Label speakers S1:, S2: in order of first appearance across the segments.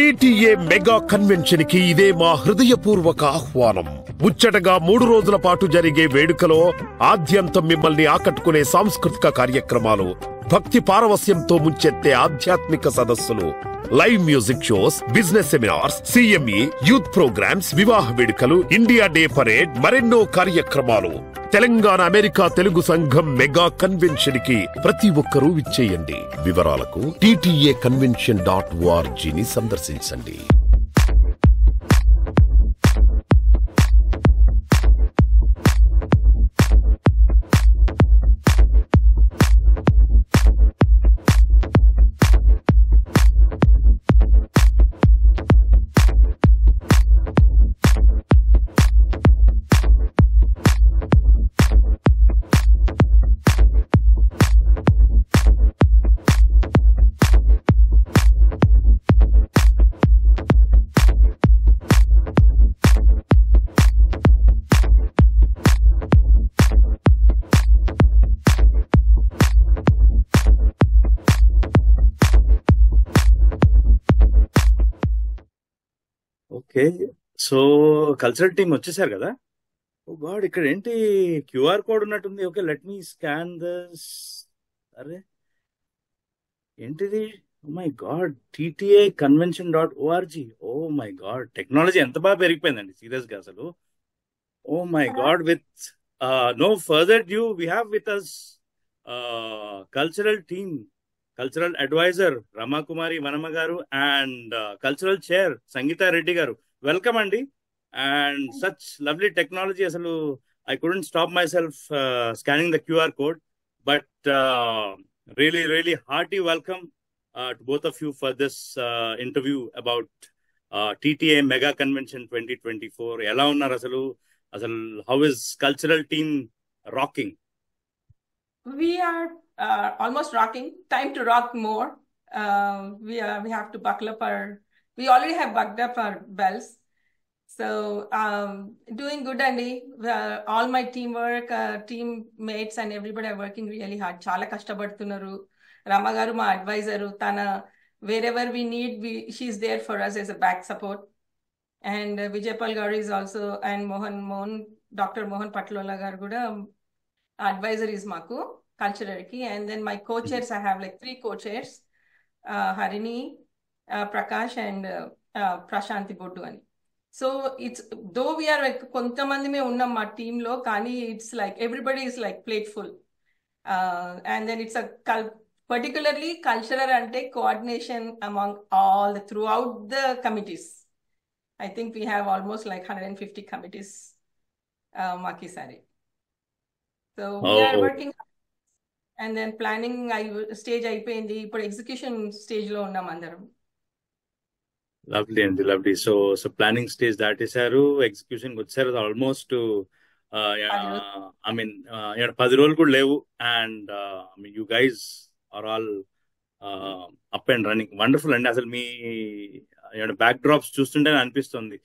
S1: TTA mega convention కి ఇదే మా హృదయపూర్వక ఆహ్వానం. ముచ్చటగా 3 రోజుల పాటు జరిగే వేడుకలో ఆద్యంతం మిమ్మల్ని ఆకట్టుకునే సాంస్కృతిక కార్యక్రమాలు, భక్తి పారవస్యంతో ముంచెత్తే ఆధ్యాత్మిక సదస్సులు, live music shows, business seminars, CME, youth programmes, వివాహ వేడుకలు, ఇండియా డే పరేడ్, మరెన్నో కార్యక్రమాలు. తెలంగాణ అమెరికా తెలుగు సంఘం మెగా కన్వెన్షన్ కి ప్రతి ఒక్కరూ విచ్చేయండి. వివరాలకు TTAconvention.org ని సందర్శించండి.
S2: ఓకే. సో కల్చరల్ టీమ్ వచ్చేసారు కదా. ఓ గాడ్, ఇక్కడ ఏంటి క్యూఆర్ కోడ్ ఉన్నట్టుంది. Okay, let me scan this. అరే ఏంటిది? Oh my god, TTAconvention.org. Oh my god, technology ఎంత బాగా పెరిగిపోయిందండి సీరియస్ గా అసలు. Oh my god, with no further ado we have with us cultural team, cultural advisor Ramakumari Vanama గారు and cultural chair Sangeeta Reddy గారు. Welcome అండి. And such lovely technology. అసలు I couldn't stop myself scanning the QR code. But really hearty welcome to both of you for this interview about TTA Mega Convention 2024. ఎలా ఉన్నారు అసలు? how is cultural team rocking?
S3: We are almost rocking. Time to rock more. We have to buckle up we already have buckled up our bells. So doing good, Andy. All my teamwork, teammates and everybody are working really hard. Chala kashtapadtunnaru. Rama garu ma advisor, tana wherever we need, she's there for us as a back support. And Vijaypal garu is also, and Dr. Mohan Patlola garu kuda advisor is maku cultural ki. And then my co-chairs, I have like 3 co-chairs, Harini, Prakash and Prashanti Boddu ani. So it's, though we are like kontamandi me unnam ma team lo, kani it's like everybody is like plateful. And then it's a particularly cultural ante coordination among all throughout the committees. I think we have almost like 150 committees maki sari. So we are working, and then planning stage అయిపోయింది. ఇప్పుడు execution stage లో ఉన్నాం అందరం.
S2: Lovely అండి, lovely. So planning stage దాటేశారు, execution వచ్చారు. Almost I mean 10 రోజులు కూడా లేవు. And you guys are all up and running. Wonderful అండి. అసలు మీ బ్యాక్ డ్రాప్స్ చూస్తుంటే అనిపిస్తుంది.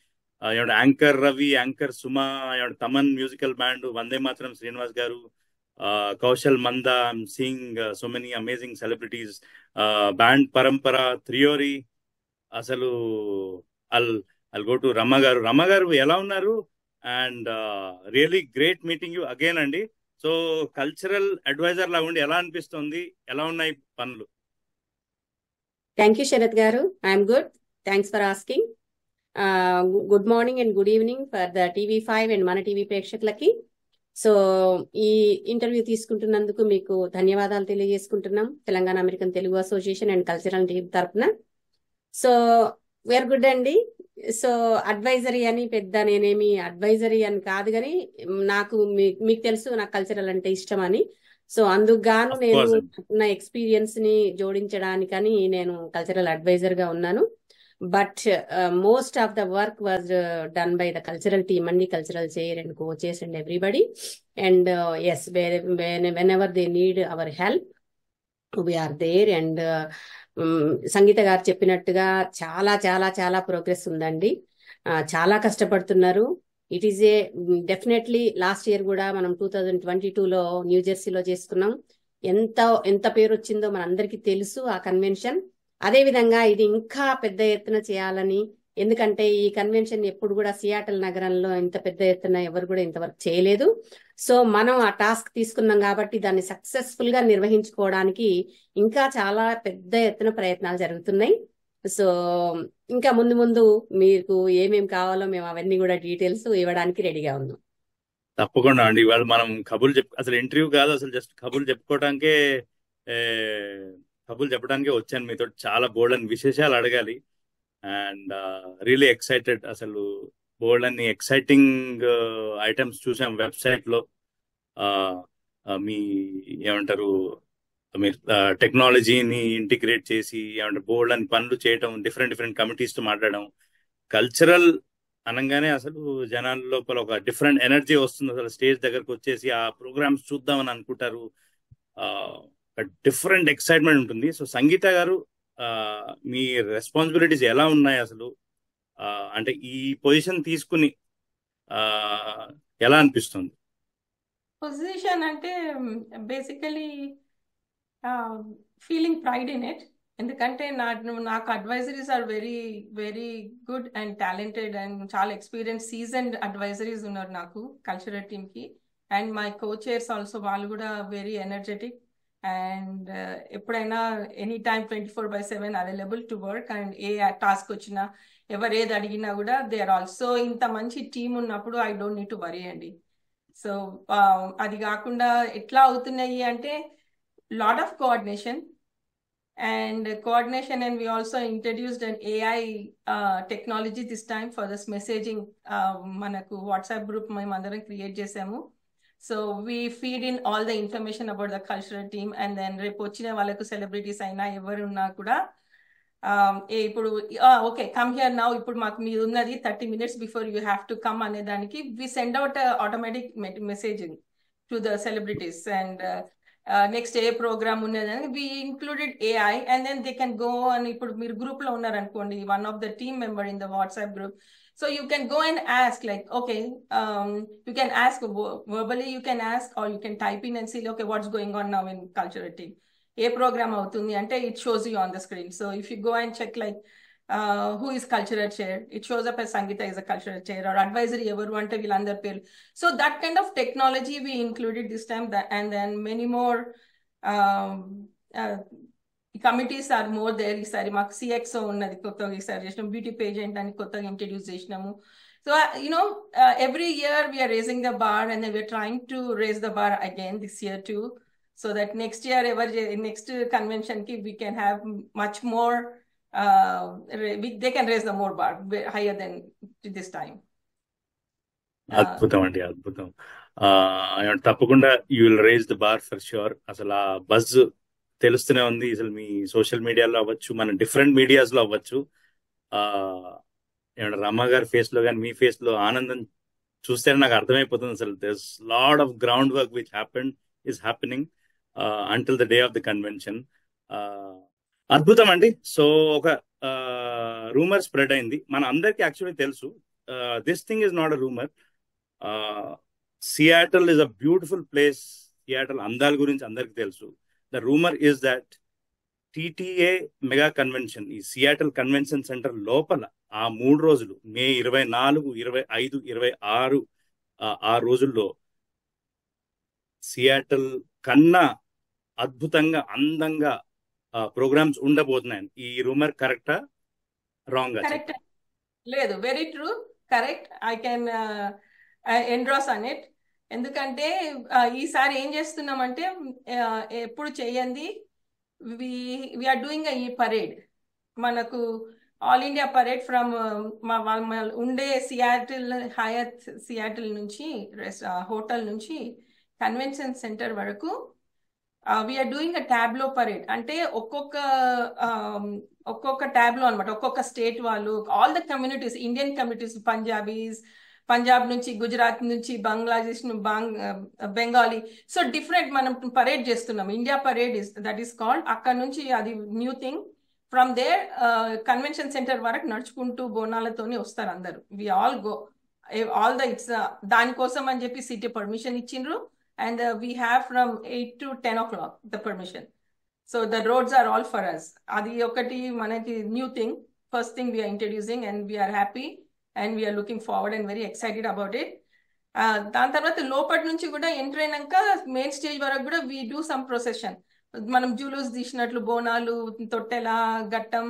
S2: Anchor Ravi, anchor Suma, Thaman musical band, Vande Mataram Srinivas గారు, Kaushal Manda, I'm seeing so many amazing celebrities, band Parampara, థ్రియోరీ. అసలు I'll go to రమ గారు ఎలా ఉన్నారు? And really great meeting you again అండి. సో కల్చరల్ అడ్వైజర్ లా ఉండి ఎలా అనిపిస్తుంది? ఎలా ఉన్నాయి పనులు?
S4: థ్యాంక్ యూ శరత్ గారు. I'm good. Thanks for asking. Good morning and good evening for the TV5 and మన టీవీ ప్రేక్షకులకి. సో ఈ ఇంటర్వ్యూ తీసుకుంటున్నందుకు మీకు ధన్యవాదాలు తెలియజేసుకుంటున్నాం, Telangana American Telugu association and cultural team తరఫున. సో వేర్ గుడ్ అండి. సో అడ్వైజరీ అని పెద్ద నేనేమి అడ్వైజరీ అని కాదు, కానీ నాకు మీకు తెలుసు నాకు కల్చరల్ అంటే ఇష్టం అని. సో అందుకు గాను నేను నా ఎక్స్పీరియన్స్ ని జోడించడానికని నేను కల్చరల్ అడ్వైజర్ గా ఉన్నాను. But most of the work was done by the cultural team అండి, cultural chair and coaches and everybody. And yes, whenever they need our help we're there. And Sangeetha గారు చెప్పినట్టుగా చాలా చాలా చాలా ప్రోగ్రెస్ ఉందండి. చాలా కష్టపడుతున్నారు. It is a definitely last year కూడా మనం 2022లో న్యూజెర్సీలో చేసుకున్నాం. ఎంత పేరు వచ్చిందో మనందరికీ తెలుసు ఆ కన్వెన్షన్. అదేవిధంగా ఇది ఇంకా పెద్ద ఎత్తున చేయాలని, ఎందుకంటే ఈ కన్వెన్షన్ ఎప్పుడు కూడా సియాటల్ నగరంలో ఇంత పెద్ద ఎత్తున ఎవరు కూడా ఇంతవరకు చేయలేదు. సో మనం ఆ టాస్క్ తీసుకున్నాం కాబట్టి దాన్ని సక్సెస్ఫుల్ గా నిర్వహించుకోవడానికి ఇంకా చాలా పెద్ద ఎత్తున ప్రయత్నాలు జరుగుతున్నాయి. సో ఇంకా ముందు ముందు మీకు ఏమేమి కావాలో మేము అవన్నీ కూడా డీటెయిల్స్ ఇవ్వడానికి రెడీగా ఉన్నాం.
S2: తప్పకుండా అండి. ఇవాళ మనం అసలు ఇంటర్వ్యూ కాదు, అసలు జస్ట్ కబుర్లు చెప్పుకోవడానికే కబుర్లు చెప్పడానికే వచ్చాను మీతో. చాలా బోల్డ్ అని విశేషాలు అడగాలి. And really excited. అసలు బోల్డ్ అని ఎక్సైటింగ్ ఐటమ్స్ చూసాం వెబ్సైట్ లో. మీ ఏమంటారు, మీరు టెక్నాలజీని ఇంటిగ్రేట్ చేసి ఏమంటారు బోల్డ్ అని పనులు చేయటం, డిఫరెంట్ కమిటీస్ తో మాట్లాడడం. కల్చరల్ అనగానే అసలు జనాల లోపల ఒక డిఫరెంట్ ఎనర్జీ వస్తుంది. అసలు స్టేజ్ దగ్గరకు వచ్చేసి ఆ ప్రోగ్రామ్స్ చూద్దామని అనుకుంటారు. ఒక డిఫరెంట్ ఎక్సైట్మెంట్ ఉంటుంది. సో సంగీత గారు, మీ రెస్పాన్సిబిలిటీస్ ఎలా ఉన్నాయి అసలు? అంటే ఈ పొజిషన్ తీసుకుని ఎలా అనిపిస్తుంది?
S3: పొజిషన్ అంటే basically feeling pride in it. ఎందుకంటే నాకు advisories are very very good and talented and చాలా ఎక్స్పీరియన్స్ సీజన్డ్ అడ్వైజరీస్ ఉన్నారు నాకు కల్చరల్ టీమ్కి. అండ్ మై కోచర్స్ ఆల్సో, వాళ్ళు కూడా వెరీ ఎనర్జెటిక్ అండ్ ఎప్పుడైనా any time 24/7 available to work. And A task వచ్చినా, ఎవరు ఏది అడిగినా కూడా దే ఆర్ ఆల్సో. ఇంత మంచి టీం ఉన్నప్పుడు I don't need to worry అండి. సో అది కాకుండా ఎట్లా అవుతున్నాయి అంటే lot of coordination and we also introduced an AI technology this time for this messaging. Manaku WhatsApp group మేము అందరం క్రియేట్ చేసాము. So we feed in all the information about the cultural team and then రేపు వచ్చిన వాళ్ళకు celebrities అయినా ఎవరు ఉన్నా కూడా ఇప్పుడు ఓకే కమ్ హియర్ నౌ, ఇప్పుడు మాకు మీరు ఉన్నది 30 minutes before you have to come అనే దానికి we send out automatic messaging to the celebrities and next a programme ఉన్నదని we included AI and then they can go అని. ఇప్పుడు మీరు గ్రూప్ లో ఉన్నారనుకోండి, one of the team member in the WhatsApp group, so you can go and ask like okay you can ask verbally, you can ask or you can type in and see okay what's going on now in cultural team, a programme అవుతుంది అంటే it shows you on the screen. So if you go and check like who is cultural chair, it shows up as Sangeeta is a cultural chair, or advisory evaru ante villandaru peru. So that kind of technology we included this time, and then many more committees are more there. Isari maku CXO unnadi kottaga isari chesinamu, beauty pageant ani kottaga introduce chesinamu. So every year we are raising the bar and then we are trying to raise the bar again this year too, so that next year next convention ki we can have much more they can raise the more bar higher than this time.
S2: అద్భుతం అండి, అద్భుతం. తప్పకుండా you will raise the bar for sure. అసలు ఆ buzz తెలుస్తూనే ఉంది. అసలు మీ social మీడియాలో అవ్వచ్చు, మన డిఫరెంట్ మీడియాస్ లో అవ్వచ్చు. రమ గారి ఫేస్ లో కానీ మీ ఫేస్ లో ఆనందం చూస్తే నాకు అర్థమైపోతుంది. అసలు there's lot of groundwork which is happening until the day of the convention. అద్భుతం అండి. సో ఒక రూమర్ స్ప్రెడ్ అయింది, మన అందరికి యాక్చువల్లీ తెలుసు. This thing is not a rumour. Seattle is a beautiful place. Seattle అందాల గురించి అందరికి తెలుసు. The rumour is that TTA mega convention ఈ సియాటల్ కన్వెన్షన్ సెంటర్ లోపల ఆ 3 రోజులు మే 24, 25, 26 ఆ రోజుల్లో సియాటల్ కన్నా అద్భుతంగా అందంగా ప్రోగ్రామ్స్ ఉండబోతున్నాయి. ఈ రూమర్ కరెక్టా రాంగా?
S3: కరెక్ట్, లేదు, very true, correct. I can endorse on it. ఎందుకంటే ఈసారి ఏం చేస్తున్నామంటే ఎప్పుడు చేయండి, వి ఆర్ డూయింగ్ ఈ పరేడ్. మనకు ఆల్ ఇండియా పరేడ్ ఫ్రమ్ ఉండే హయత్ సియాటిల్ నుంచి హోటల్ నుంచి కన్వెన్షన్ సెంటర్ వరకు we're doing a tableau parade. అంటే ఒక్కొక్క టాబ్లో అనమాట. ఒక్కొక్క స్టేట్ వాళ్ళు, all the communities, Indian communities, Punjab నుంచి, గుజరాత్ నుంచి, బంగ్లాదేశ్, బెంగాలీ, సో డిఫరెంట్ మనం పరేడ్ చేస్తున్నాం. India parade that is called. అక్కడ నుంచి అది new thing. From there convention centre వరకు నడుచుకుంటూ బోనాలతోనే వస్తారు అందరు. We all go all the it's దానికోసం అని చెప్పి సిటీ పర్మిషన్ ఇచ్చిండ్రు. And we have from 8 to 10 o'clock the permission. So the roads are all for us. అది ఒకటి మనకి new thing, first thing we're introducing and we're happy and we're looking forward and very excited about it. దాని తర్వాత లోపటి నుంచి కూడా enter అయినాక main stage వరకు కూడా వీ డూ సమ్ ప్రొసెషన్. మనం జూలూస్ తీసినట్లు బోనాలు, తొట్టెల, ఘట్టం,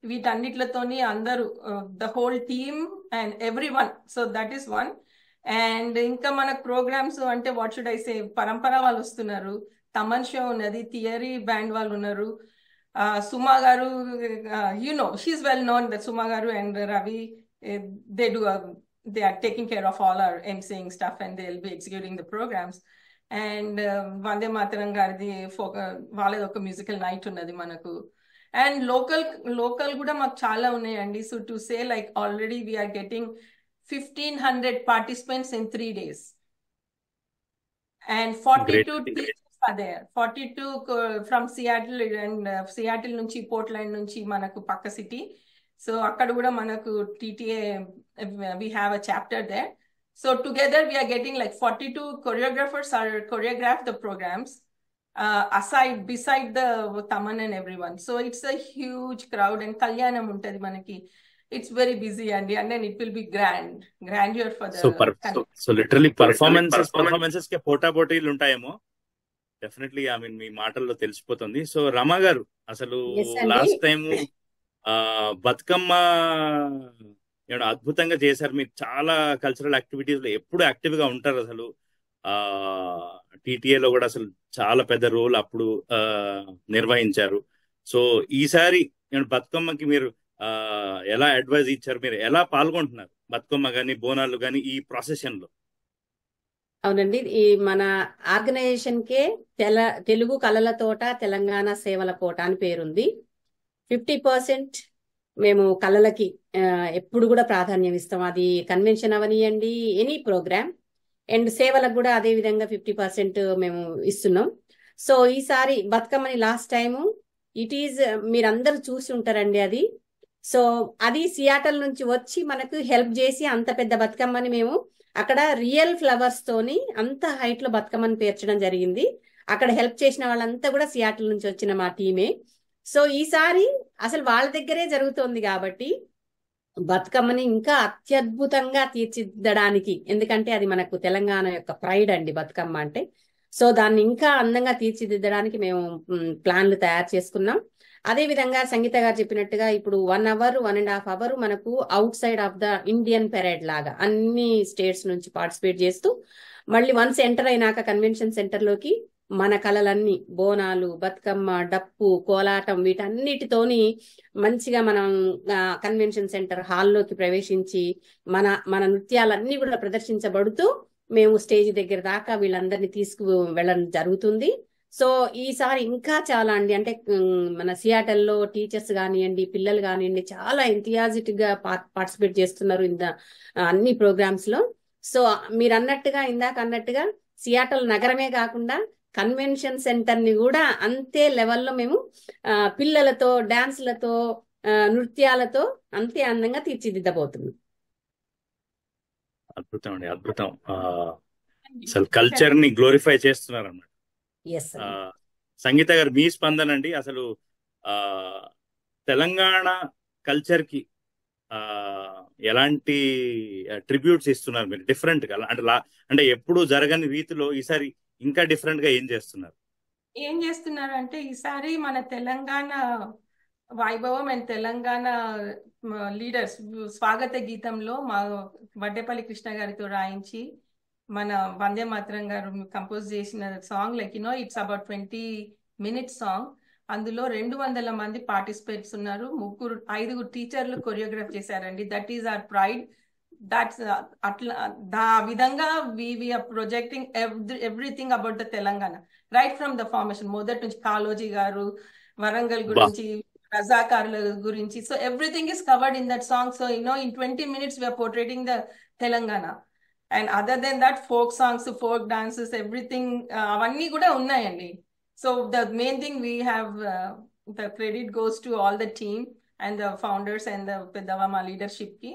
S3: వీటన్నిట్లతోని అందరూ the whole team and every one. So that is one. And ఇంకా మనకు ప్రోగ్రామ్స్ అంటే వాట్ షుడ్ ఐ సే, పరంపర వాళ్ళు వస్తున్నారు, తమన్ షో ఉన్నది, థియరీ బ్యాండ్ వాళ్ళు ఉన్నారు, సుమా గారు, షీఈస్ వెల్ నోన్ దట్ సుమా గారు and Ravi, they are taking care of all our emceeing stuff and they'll be executing the programs. And Vande Mataram gardi వాళ్ళది ఒక మ్యూజికల్ నైట్ ఉన్నది మనకు. అండ్ లోకల్ కూడా మాకు చాలా ఉన్నాయండి. So to say like already we're getting 1,500 participants in 3 days. And 42 teachers are there. 42 from Seattle and Seattle నుంచి Portland నుంచి మనకు పక్క సిటీ. సో అక్కడ కూడా మనకు TTA, we have a chapter there. So together we are getting like 42 choreographers are choreographed the programs beside the Taman and everyone. So it's a huge crowd and Kalyanam untadi manaki. It's very busy and then it will be grandeur for the
S2: so literally performances ke pota poటీలు ఉంటాయేమో definitely. I mean మీ మాటల్లో తెలిసిపోతుంది. So Rama గారు, అసలు last time Bathukamma అద్భుతంగా చేశారు. మీరు చాలా cultural activities లో ఎప్పుడు యాక్టివ్ గా ఉంటారు. అసలు TTA లో కూడా అసలు చాలా పెద్ద రోల్ అప్పుడు నిర్వహించారు. సో ఈసారి బతుకమ్మకి మీరు ఎలా అడ్వైజ్ ఇచ్చారు? మీరు ఎలా పాల్గొంటున్నారు బతుకమ్మ గానీ బోనాలు గానీ ఈ ప్రాసెషన్ లో?
S4: అవునండి, ఈ మన ఆర్గనైజేషన్ కే తెలుగు కళల తోట, తెలంగాణ సేవల కోట అని పేరుంది. 50% మేము కళలకి ఎప్పుడు కూడా ప్రాధాన్యం ఇస్తాం. అది కన్వెన్షన్ అవనియండి, ఎనీ ప్రోగ్రామ్. అండ్ సేవలకు కూడా అదే విధంగా 50% మేము ఇస్తున్నాం. సో ఈసారి బతుకమ్మని లాస్ట్ టైము మీరందరూ చూసి ఉంటారండి అది. సో అది సియాటల్ నుంచి వచ్చి మనకు హెల్ప్ చేసి అంత పెద్ద బతుకమ్మని మేము అక్కడ రియల్ ఫ్లవర్స్ తోని అంత హైట్ లో బతుకమ్మని పేర్చడం జరిగింది. అక్కడ హెల్ప్ చేసిన వాళ్ళంతా కూడా సియాటల్ నుంచి వచ్చిన మా టీమే. సో ఈసారి అసలు వాళ్ళ దగ్గరే జరుగుతోంది కాబట్టి బతుకమ్మని ఇంకా అత్యద్భుతంగా తీర్చిదిద్దడానికి, ఎందుకంటే అది మనకు తెలంగాణ యొక్క ప్రైడ్ అండి బతుకమ్మ అంటే. సో దాన్ని ఇంకా అందంగా తీర్చిదిద్దడానికి మేము ప్లాన్లు తయారు చేసుకున్నాం. అదే విధంగా సంగీత గారు చెప్పినట్టుగా ఇప్పుడు 1 hour 1.5 hours మనకు out side of the Indian parade లాగా అన్ని స్టేట్స్ నుంచి పార్టిసిపేట్ చేస్తూ, మళ్ళీ వన్స్ ఎంటర్ అయినాక కన్వెన్షన్ సెంటర్ లోకి మన కళలన్నీ, బోనాలు, బతుకమ్మ, డప్పు, కోలాటం, వీటన్నిటితోని మంచిగా మనం కన్వెన్షన్ సెంటర్ హాల్లోకి ప్రవేశించి మన నృత్యాలన్నీ కూడా ప్రదర్శించబడుతూ మేము స్టేజ్ దగ్గర దాకా వీళ్ళందరినీ తీసుకు వెళ్ళడం జరుగుతుంది. సో ఈసారి ఇంకా చాలా అండి, అంటే మన సియాటల్లో టీచర్స్ కానివ్వండి, పిల్లలు కానివ్వండి, చాలా ఎంథియాజిటిక్ గా పార్టిసిపేట్ చేస్తున్నారు అన్ని ప్రోగ్రామ్స్ లో. సో మీరు ఇందాక అన్నట్టుగా సియాటల్ నగరమే కాకుండా కన్వెన్షన్ సెంటర్ ని కూడా అంతే లెవెల్లో మేము పిల్లలతో, డాన్స్లతో, నృత్యాలతో అంతే అందంగా తీర్చిదిద్దబోతున్నాం.
S2: అద్భుతం అండి, అద్భుతం. అసలు కల్చర్ ని గ్లోరిఫై చేస్తున్నారు అన్నమాట. సంగీత గారు, మీ స్పందన అండి. అసలు తెలంగాణ కల్చర్ కి ఎలాంటి ట్రిబ్యూట్స్ ఇస్తున్నారు మీరు డిఫరెంట్ గా? అంటే ఎప్పుడు జరగని రీతిలో ఈసారి ఇంకా డిఫరెంట్ గా ఏం చేస్తున్నారు
S3: అంటే ఈసారి మన తెలంగాణ వైభవం అండ్ తెలంగాణ లీడర్స్ స్వాగత గీతంలో మా వడ్డేపల్లి కృష్ణ గారితో రాయించి మన వందే మాతరం గారు కంపోజ్ చేసిన song, like it's about 20 minutes song. అందులో 200 మంది పార్టిసిపేట్స్ ఉన్నారు. 5 టీచర్లు కొరియోగ్రాఫ్ చేశారండి. That is our pride. That's అట్లా ఆ విధంగా we are projecting everything about the Telangana right from the formation. మొదటి నుంచి కాళోజీ గారు, వరంగల్ గురించి, రజాకారుల గురించి. So everything is covered in that song. So in 20 minutes we are portraying the Telangana. And other than that, folk songs, folk dances, everything avanni kuda unnayandi. So the main thing we have, the credit goes to all the team and the founders and the Pedavama leadership ki.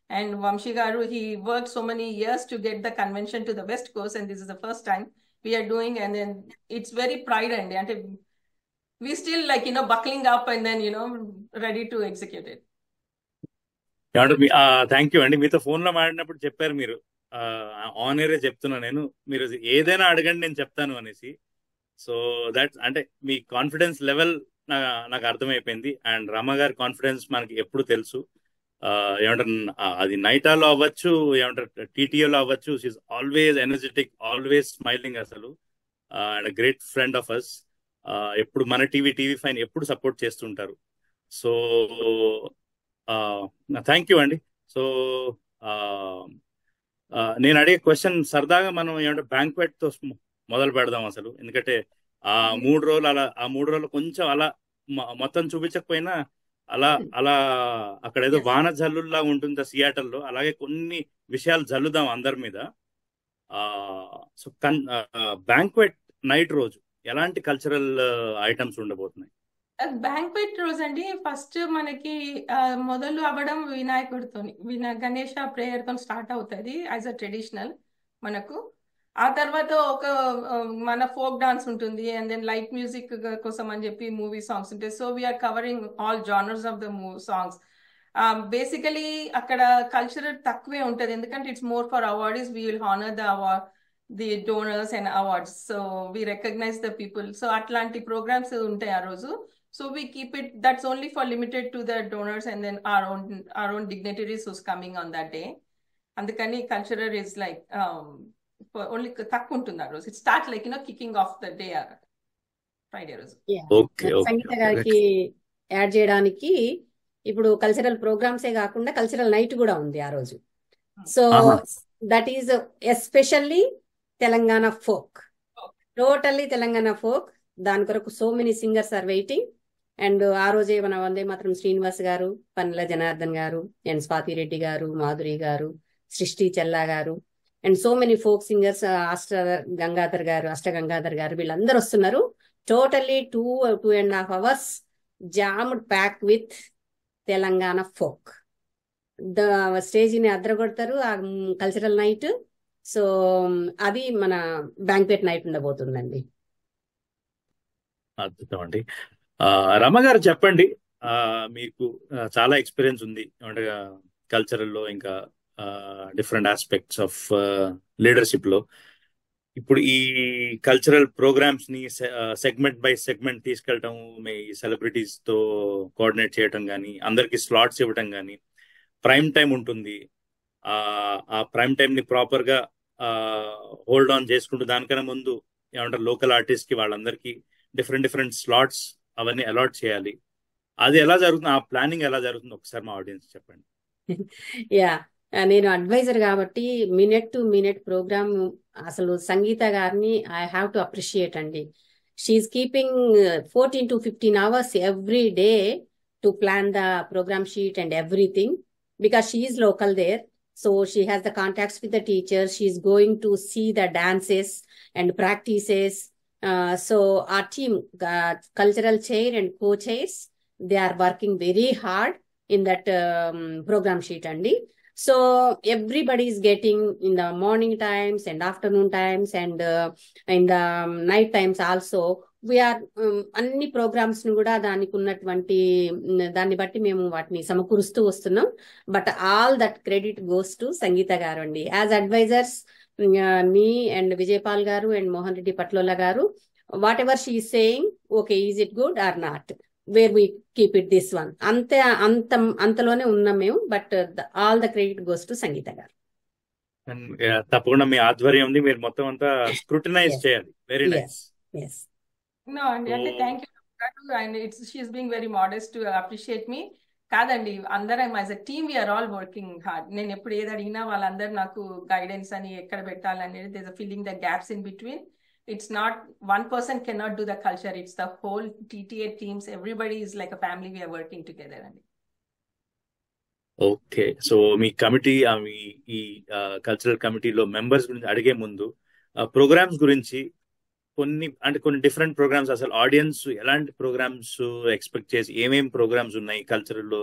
S3: And Vamshi garu, he worked so many years to get the convention to the West Coast, and this is the first time we are doing, and then it's very pride and we still like, buckling up and then, ready to execute it.
S2: Thank you అండి. మీతో phone లో మాట్లాడినప్పుడు చెప్పారు మీరు, on ఎయిరే చెప్తున్నా నేను, మీరు ఏదైనా అడగండి నేను చెప్తాను అనేసి. సో దట్ అంటే మీ కాన్ఫిడెన్స్ లెవెల్ నాకు అర్థమైపోయింది. అండ్ రమ గారి కాన్ఫిడెన్స్ మనకి ఎప్పుడు తెలుసు. ఏమంటారు, అది నైటాలో అవ్వచ్చు, ఏమంటారు టీటీఓలో అవ్వచ్చు, she's always energetic, always smiling అసలు. And great friend of us. ఎప్పుడు మన టీవీ5 ఎప్పుడు సపోర్ట్ చేస్తుంటారు. సో థ్యాంక్ యూ అండి. సో నేను అడిగే క్వశ్చన్ సరదాగా మనం ఏమంటే బ్యాంక్వెట్ తో మొదలు పెడదాం అసలు. ఎందుకంటే ఆ 3 రోజులు కొంచెం అలా మొత్తం చూపించకపోయినా అలా అలా అక్కడ ఏదో వాన జల్లుల్లా ఉంటుంది సియాటల్లో, అలాగే కొన్ని విషయాలు జల్లుదాం అందరి మీద. సో బ్యాంక్వెట్ నైట్ రోజు ఎలాంటి కల్చరల్ ఐటమ్స్ ఉండబోతున్నాయి?
S3: బ్యాంక్వెట్ రోజు అండి ఫస్ట్ మనకి మొదలు అవ్వడం వినాయకుడితో, గణేష ప్రేయర్ తో స్టార్ట్ అవుతుంది యాజ్ అ ట్రెడిషనల్ మనకు. ఆ తర్వాత ఒక మన ఫోక్ డాన్స్ ఉంటుంది, అండ్ దెన్ లైట్ మ్యూజిక్ కోసం అని చెప్పి మూవీ సాంగ్స్ ఉంటాయి. So we're covering all genres of the songs. Basically అక్కడ కల్చరల్ తక్కువే ఉంటుంది, ఎందుకంటే it's more for awards. We will honour the award, the donors and awards. So we recognise the people. So అట్లాంటి programmes ఉంటాయి ఆ రోజు. So we keep it, that's only for limited to the donors and then our own dignitaries who's coming on that day. Andukani cultural is like for only takku untundi aa roju. It starts like kicking off the day Friday roju.
S2: Okay.
S4: సంగీత గారికి add చేయడానికి ఇప్పుడు cultural ప్రోగ్రామ్సే కాకుండా cultural night కూడా ఉంది ఆ రోజు. So that is especially Telangana folk, totally Telangana folk. దాని కొరకు so many singers are waiting. And ఆ రోజే మన వందే మాత్రం శ్రీనివాస్ గారు, పన్నెల జనార్దన్ గారు, అండ్ స్వాతి రెడ్డి గారు, మాధురి గారు, సృష్టి చెల్లా గారు, and so many folk singers, అష్ట గంగాధర్ గారు వీళ్ళందరూ వస్తున్నారు. Totally 2.5 hours jammed pack with Telangana folk. స్టేజీని అద్దరగొడతారు ఆ కల్చరల్ నైట్. సో అది మన బ్యాంక్వెట్ నైట్ ఉండబోతుందండి.
S2: అద్భుతం అండి. రమ గారు చెప్పండి, మీకు చాలా ఎక్స్పీరియన్స్ ఉంది అంటే కల్చరల్లో, ఇంకా డిఫరెంట్ ఆస్పెక్ట్స్ ఆఫ్ లీడర్షిప్ లో. ఇప్పుడు ఈ కల్చరల్ ప్రోగ్రామ్స్ ని సెగ్మెంట్ బై సెగ్మెంట్ తీసుకెళ్ళటం, మీ సెలబ్రిటీస్ తో కోఆర్డినేట్ చేయటం కానీ, అందరికి స్లాట్స్ ఇవ్వటం కానీ, ప్రైమ్ టైం ఉంటుంది. ఆ ప్రైమ్ టైం ని ప్రాపర్ గా హోల్డ్ ఆన్ చేసుకుంటూ దానికన్నా ముందు ఏమంటారు లోకల్ ఆర్టిస్ట్ కి వాళ్ళందరికీ డిఫరెంట్ స్లాట్స్ అవన్నీ అలాట్ చేయాలి. అది ఎలా జరుగుతుంది, ఆ ప్లానింగ్ ఎలా జరుగుతుంది ఒకసారి మా ఆడియన్స్ చెప్పండి.
S4: యా, నేను అడ్వైజర్ కాబట్టి మినిట్ టు మినిట్ ప్రోగ్రామ్ అసలు సంగీత గారిని ఐ హ్యావ్ టు అప్రిషియేట్ అండి. She is keeping 14 to 15 hours every day to plan the programme sheet and everything, because she is local there. So she has the contacts with the teachers. She is going to see the dances and practices. So our team, cultural chair and co-chairs, they are working very hard in that program sheet andi. So everybody is getting in the morning times and afternoon times and in the night times also. We are అన్ని programmes ను కూడా దానికి ఉన్నటువంటి దాన్ని బట్టి మేము వాటిని సమకూరుస్తూ వస్తున్నాం. But all that credit goes to Sangeetha garu అండి. As advisers me and Vijayapal garu and Mohan Reddy Patlola garu, whatever she is saying, okay is it good or not, where we keep it this one, అంతలోనే ఉన్నాం మేము. But all the credit goes to Sangeetha garu.
S2: తప్పకుండా మీ ఆధ్వర్యం మీరు మొత్తం అంతా స్క్రూటినైజ్ చేయాలి. Very nice.
S3: No, and thank you. And she's being very modest to appreciate me. కాదండి, అందరం as a team we are all working hard. నేను ఎప్పుడు ఏది అడిగినా వాళ్ళందరూ నాకు గైడెన్స్ అని ఎక్కడ పెట్టాలనేది, they're filling the gaps in between. It's not one person cannot do the culture. It's the whole TTA teams. Everybody is like a family. We are working together.
S2: Okay, so me committee, ఈ cultural కమిటీలో members గురించి అడిగే ముందు programmes గురించి కొన్ని different programmes, అసలు audience ఎలాంటి programmes expect చేసి ఏమేమి ప్రోగ్రామ్స్ ఉన్నాయి కల్చరల్లో,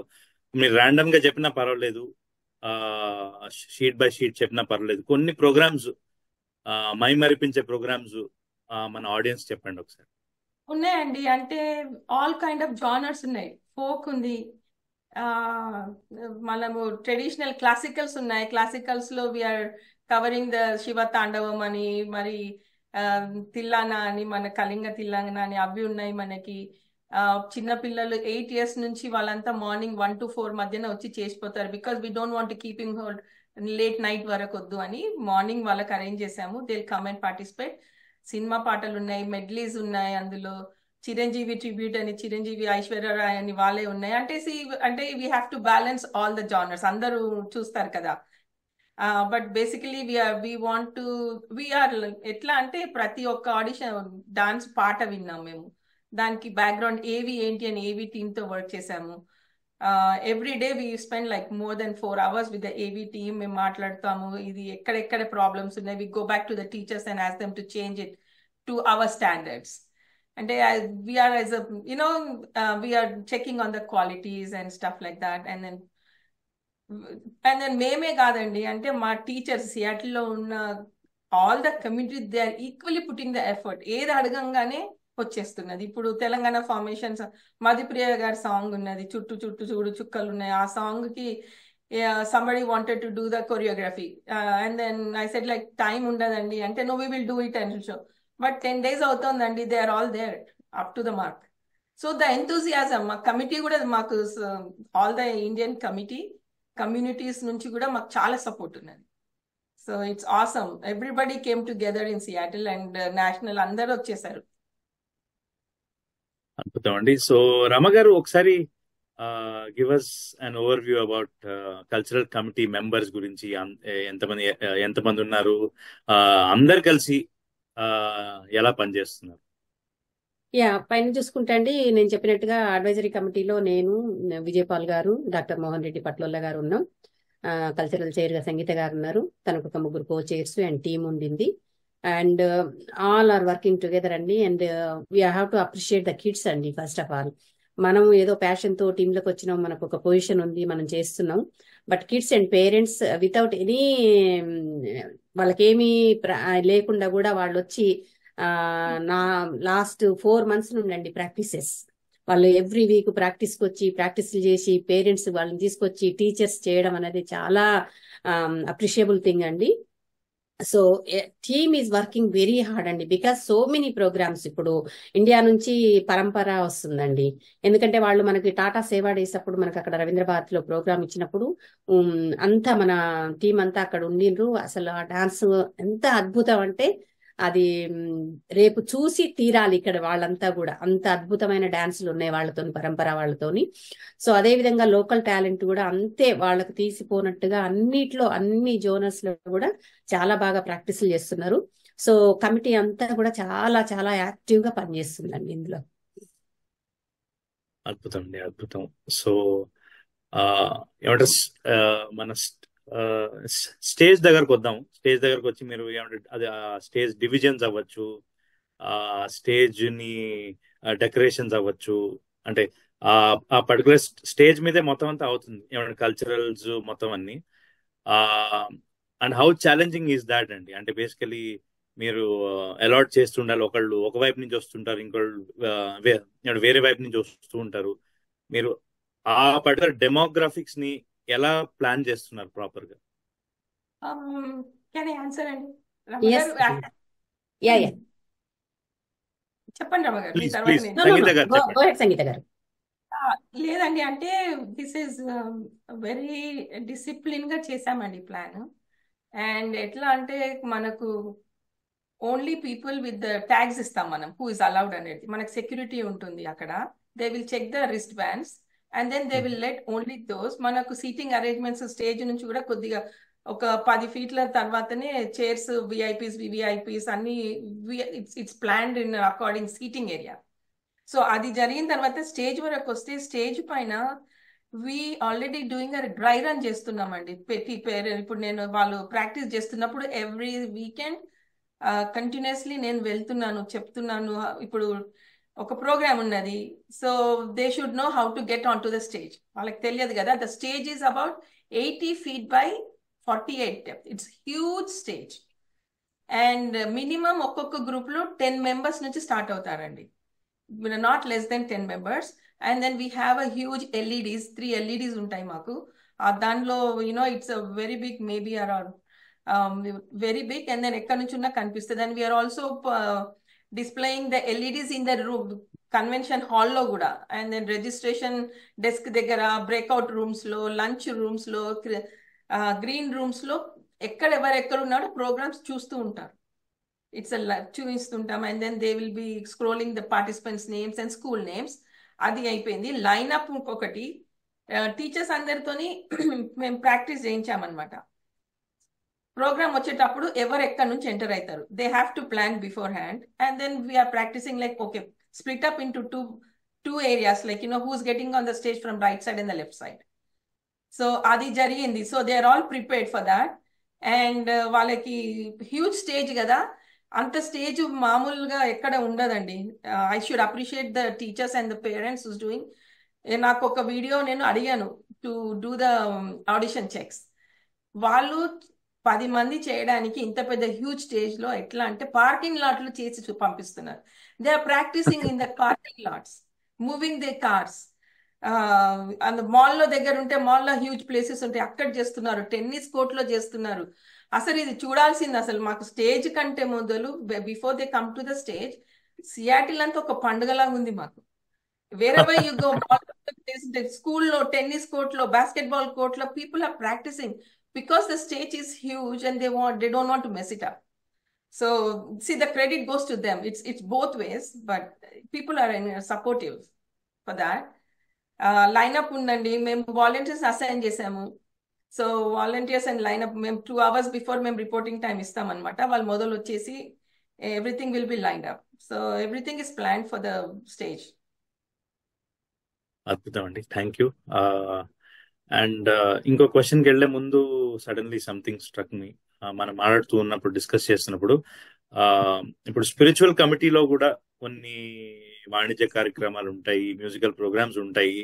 S2: మీరు ర్యాండమ్ గా చెప్పినా పర్వాలేదు, షీట్ బై షీట్ చెప్పినా పర్వాలేదు, కొన్ని ప్రోగ్రామ్స్ మైమరిపించే ప్రోగ్రామ్స్ మన ఆడియన్స్ చెప్పండి ఒకసారి.
S3: ఉన్నాయండి. అంటే ఆల్ కైండ్ ఆఫ్ జానర్స్ ఉన్నాయి. ఫోక్ ఉంది, ఆ మనము ట్రెడిషనల్ క్లాసికల్స్ ఉన్నాయి. క్లాసికల్స్ లో వీఆర్ కవరింగ్ ద శివ తాండవం అని, మరి తిల్లానా అని, మన కళింగ తిల్లానా అని అవి ఉన్నాయి మనకి. చిన్న పిల్లలు 8 years నుంచి వాళ్ళంతా మార్నింగ్ 1 to 4 మధ్యన వచ్చి చేసిపోతారు. Because we don't want keeping hold late night వరకు వద్దు అని మార్నింగ్ వాళ్ళకి అరేంజ్ చేసాము. They come and participate. Cinema పాటలు ఉన్నాయి, మెడ్లీస్ ఉన్నాయి, అందులో చిరంజీవి ట్రిబ్యూట్ అని, చిరంజీవి ఐశ్వర్యరాయ్ అని వాళ్ళే ఉన్నాయి. అంటే we have to balance all the genres. అందరూ చూస్తారు కదా. బట్ బేసికలీ వీఆర్ ఎట్లా అంటే ప్రతి ఒక్క ఆడిషన్ డాన్స్ పాట విన్నాం మేము. దానికి బ్యాక్గ్రౌండ్ ఏవి ఏంటి అని ఏవి టీమ్ తో వర్క్ చేసాము. Every day we spend like more than 4 hours with the AV team. మేము మాట్లాడతాము, ఇది ఎక్కడెక్కడ ప్రాబ్లమ్స్ ఉన్నాయి. We go back to the teachers and ask them to change it to our standards. అంటే we're as we're checking on the qualities and stuff like that. And then మేమే కాదండి, అంటే మా టీచర్స్ సియాటిల్లో ఉన్న all the community they are equally putting the effort. ఏది అడగంగానే వచ్చేస్తున్నది. ఇప్పుడు తెలంగాణ ఫార్మేషన్స్ మధుప్రియ గారి సాంగ్ ఉన్నది, చుట్టూ చుట్టూ చూడు చుక్కలు ఉన్నాయి. ఆ సాంగ్ కి somebody wanted to do the choreography, and then I said like time ఉండదండి అంటే, no we will do it and show. But 10 days అవుతుందండి, they are all there up to the mark. So the enthusiasm, మా committee కూడా మాకు all the Indian communities నుంచి కూడా మాకు చాలా సపోర్ట్ ఉన్నది. So it's awesome. Everybody came together in Seattle and national అందరూ వచ్చేసారు.
S2: అద్భుతం అండి. సో రమ గారు, ఒకసారి give us an overview about cultural committee members గురించి. ఎంతమంది ఉన్నారు, అందరు కలిసి ఎలా పనిచేస్తున్నారు?
S4: పైన చూసుకుంటే అండి, నేను చెప్పినట్టుగా అడ్వైజరీ కమిటీలో నేను, విజయపాల్ గారు, డాక్టర్ మోహన్ రెడ్డి పట్లోల్ల గారు ఉన్నాం. కల్చరల్ చైర్ గా సంగీత గారు ఉన్నారు. తనకు ఒక 3 కో చైర్స్ అండ్ టీమ్ ఉండింది. And all are working together అండి. And we have to appreciate the kids అండి. ఫస్ట్ ఆఫ్ ఆల్, మనం ఏదో ప్యాషన్ తో టీంలోకి వచ్చినాం, మనకు ఒక పొజిషన్ ఉంది, మనం చేస్తున్నాం. But kids and parents without any వాళ్ళకేమీ లేకుండా కూడా వాళ్ళు వచ్చి నా లాస్ట్ 4 months నుండి ప్రాక్టీసెస్, వాళ్ళు ఎవ్రీ వీక్ ప్రాక్టీస్కి వచ్చి ప్రాక్టీస్లు చేసి పేరెంట్స్ వాళ్ళని తీసుకొచ్చి టీచర్స్ చేయడం అనేది చాలా అప్రిషియబుల్ థింగ్ అండి. So team is working very hard అండి. బికాస్ సో మెనీ ప్రోగ్రామ్స్ ఇప్పుడు ఇండియా నుంచి పరంపర వస్తుందండి. ఎందుకంటే వాళ్ళు మనకి టాటా సేవా డేస్ అప్పుడు మనకు అక్కడ రవీంద్ర భారత్ లో ప్రోగ్రామ్ ఇచ్చినప్పుడు అంతా మన టీం అంతా అక్కడ ఉండిండ్రు. అసలు ఆ డాన్స్ ఎంత అద్భుతం అంటే అది రేపు చూసి తీరాలి. ఇక్కడ వాళ్ళంతా కూడా అంత అద్భుతమైన డాన్సులు ఉన్నాయి వాళ్ళతోని, పరంపర వాళ్ళతోని. సో అదే విధంగా లోకల్ టాలెంట్ కూడా అంతే వాళ్ళకి తీసిపోనట్టుగా అన్నిట్లో, అన్ని జోనర్స్ లో కూడా చాలా బాగా ప్రాక్టీసులు చేస్తున్నారు. సో కమిటీ అంతా కూడా చాలా చాలా యాక్టివ్ గా పనిచేస్తుందండి ఇందులో.
S2: అద్భుతం అండి, అద్భుతం. సో ఏమంటారు, మన స్టేజ్ దగ్గరకు వద్దాం. స్టేజ్ దగ్గరకు వచ్చి మీరు ఏమంటే, అది స్టేజ్ డివిజన్స్ అవ్వచ్చు, స్టేజ్ ని డెకరేషన్స్ అవ్వచ్చు, అంటే ఆ పర్టికులర్ స్టేజ్ మీదే మొత్తం అంతా అవుతుంది, ఏమంటే కల్చరల్స్ మొత్తం అన్ని. And how challenging is that అండి? అంటే బేసికలీ మీరు అలాట్ చేస్తుండాలి. ఒకళ్ళు ఒక వైపు నుంచి వస్తుంటారు, ఇంకోళ్ళు వేరే వైపు నుంచి వస్తూ ఉంటారు. మీరు ఆ పర్టికులర్ డెమోగ్రాఫిక్స్ ని ఎలా ప్లాన్ చేస్తున్నారు ప్రాపర్ గా?
S3: కెన్ ఐ ఆన్సర్ అండి?
S4: Yes. Yeah.
S3: చెప్పండి రమ గారు.
S2: Please,
S3: తర్వాత
S2: please.
S3: నేను-
S4: No, no,
S2: సంగీత
S4: no.
S2: గారు
S4: Go
S2: చెప్పండి.
S4: ahead, సంగీత గారు.
S3: లేదండి, అంటే దిస్ ఈజ్ వెరీ డిసిప్లిన్ గా చేసామండి ప్లాన్. అండ్ ఎట్లా అంటే మనకు only people with the tags ఇస్తాం మనం, హూ ఇస్ అలౌడ్ అనేది. మనకు సెక్యూరిటీ ఉంటుంది అక్కడ. They will check the wrist bands and then they will let only those. మనకు సీటింగ్ అరేంజ్మెంట్స్ స్టేజ్ నుంచి కూడా కొద్దిగా ఒక 10 feet తర్వాతనే చైర్స్, విఐపీస్, వివిఐపీస్ అన్ని it's planned in according seating area. So అది జరిగిన తర్వాత స్టేజ్ వరకు వస్తే, స్టేజ్ పైన we already doing dry run చేస్తున్నామండి. ఇప్పుడు నేను వాళ్ళు ప్రాక్టీస్ చేస్తున్నప్పుడు ఎవ్రీ వీకెండ్ కంటిన్యూస్లీ నేను వెళ్తున్నాను, చెప్తున్నాను. ఇప్పుడు ఒక ప్రోగ్రామ్ ఉన్నది, so they should know how to get on to the stage. వాళ్ళకి తెలియదు కదా. The stage is about 80 feet by 48 depth. It's huge stage. And minimum ఒక్కొక్క గ్రూప్ లో 10 members నుంచి స్టార్ట్ అవుతారండి. not less than 10 members. And then we have a huge LEDs, 3 LEDs ఉంటాయి మాకు. దానిలో it's a very big, maybe around very big, and then ఎక్కడి నుంచి ఉన్నా కనిపిస్తుంది. And we are also displaying the LEDs in the room, convention హాల్లో కూడా. And then registration desk దగ్గర, బ్రేక్అవుట్ రూమ్స్ లో, లంచ్ రూమ్స్ లో, గ్రీన్ రూమ్స్ లో ఎవరెక్కడ ఉన్నాడో ప్రోగ్రామ్స్ చూస్తూ ఉంటారు. ఇట్స్ చూపిస్తుంటాం. And then they will be scrolling the participants names and school names. అది అయిపోయింది. లైన్అప్ ఇంకొకటి, టీచర్స్ అందరితోని మేము ప్రాక్టీస్ చేయించామన్నమాట. ప్రోగ్రామ్ వచ్చేటప్పుడు ఎవరు ఎక్కడి నుంచి ఎంటర్ అవుతారు, they have to plan beforehand. And then we are practising like okay, split up into two areas, like who's getting on the stage from right side and the left side. So adi jarigindi. So they are all prepared for that. And వాళ్ళకి huge stage కదా, అంత stage మామూలుగా ఎక్కడ ఉండదండి. I should appreciate the teachers and the parents who's doing. నాకు ఒక video నేను అడిగాను to do the audition checks. వాళ్ళు 10 మంది చేయడానికి ఇంత పెద్ద హ్యూజ్ స్టేజ్ లో ఎట్లా అంటే పార్కింగ్ లాట్లు చేసి పంపిస్తున్నారు. They are practising in the parking lots, moving they cars. మాల్లో దగ్గర ఉంటే మాల్లో హ్యూజ్ ప్లేసెస్ ఉంటాయి, అక్కడ చేస్తున్నారు. టెన్నిస్ కోర్ట్ లో చేస్తున్నారు. అసలు ఇది చూడాల్సింది. అసలు మాకు స్టేజ్ కంటే మొదలు, before they come to the stage, Seattle అంతా ఒక పండుగలాగా ఉంది మాకు. వేరే యు గో, స్కూల్లో టెన్నిస్ కోర్ట్ లో, బాస్కెట్బాల్ కోర్ట్ లో people are practising because the stage is huge and they don't want to mess it up. So see, the credit goes to them. It's both ways, but people are supportive for that. Lineup undandi, mem volunteers assign chesamu. So volunteers and lineup mem 2 hours before mem reporting time istam annamata. Vallu modalu vachesi everything will be lined up. So everything is planned for the stage.
S2: అద్భుతం అండి, thank you. And ఇంకో క్వశ్చన్కి వెళ్లే ముందు suddenly something struck మీ. మనం మాట్లాడుతూ ఉన్నప్పుడు, discuss చేస్తున్నప్పుడు, ఇప్పుడు స్పిరిచువల్ కమిటీలో కూడా కొన్ని వాణిజ్య కార్యక్రమాలు ఉంటాయి, మ్యూజికల్ ప్రోగ్రామ్స్ ఉంటాయి.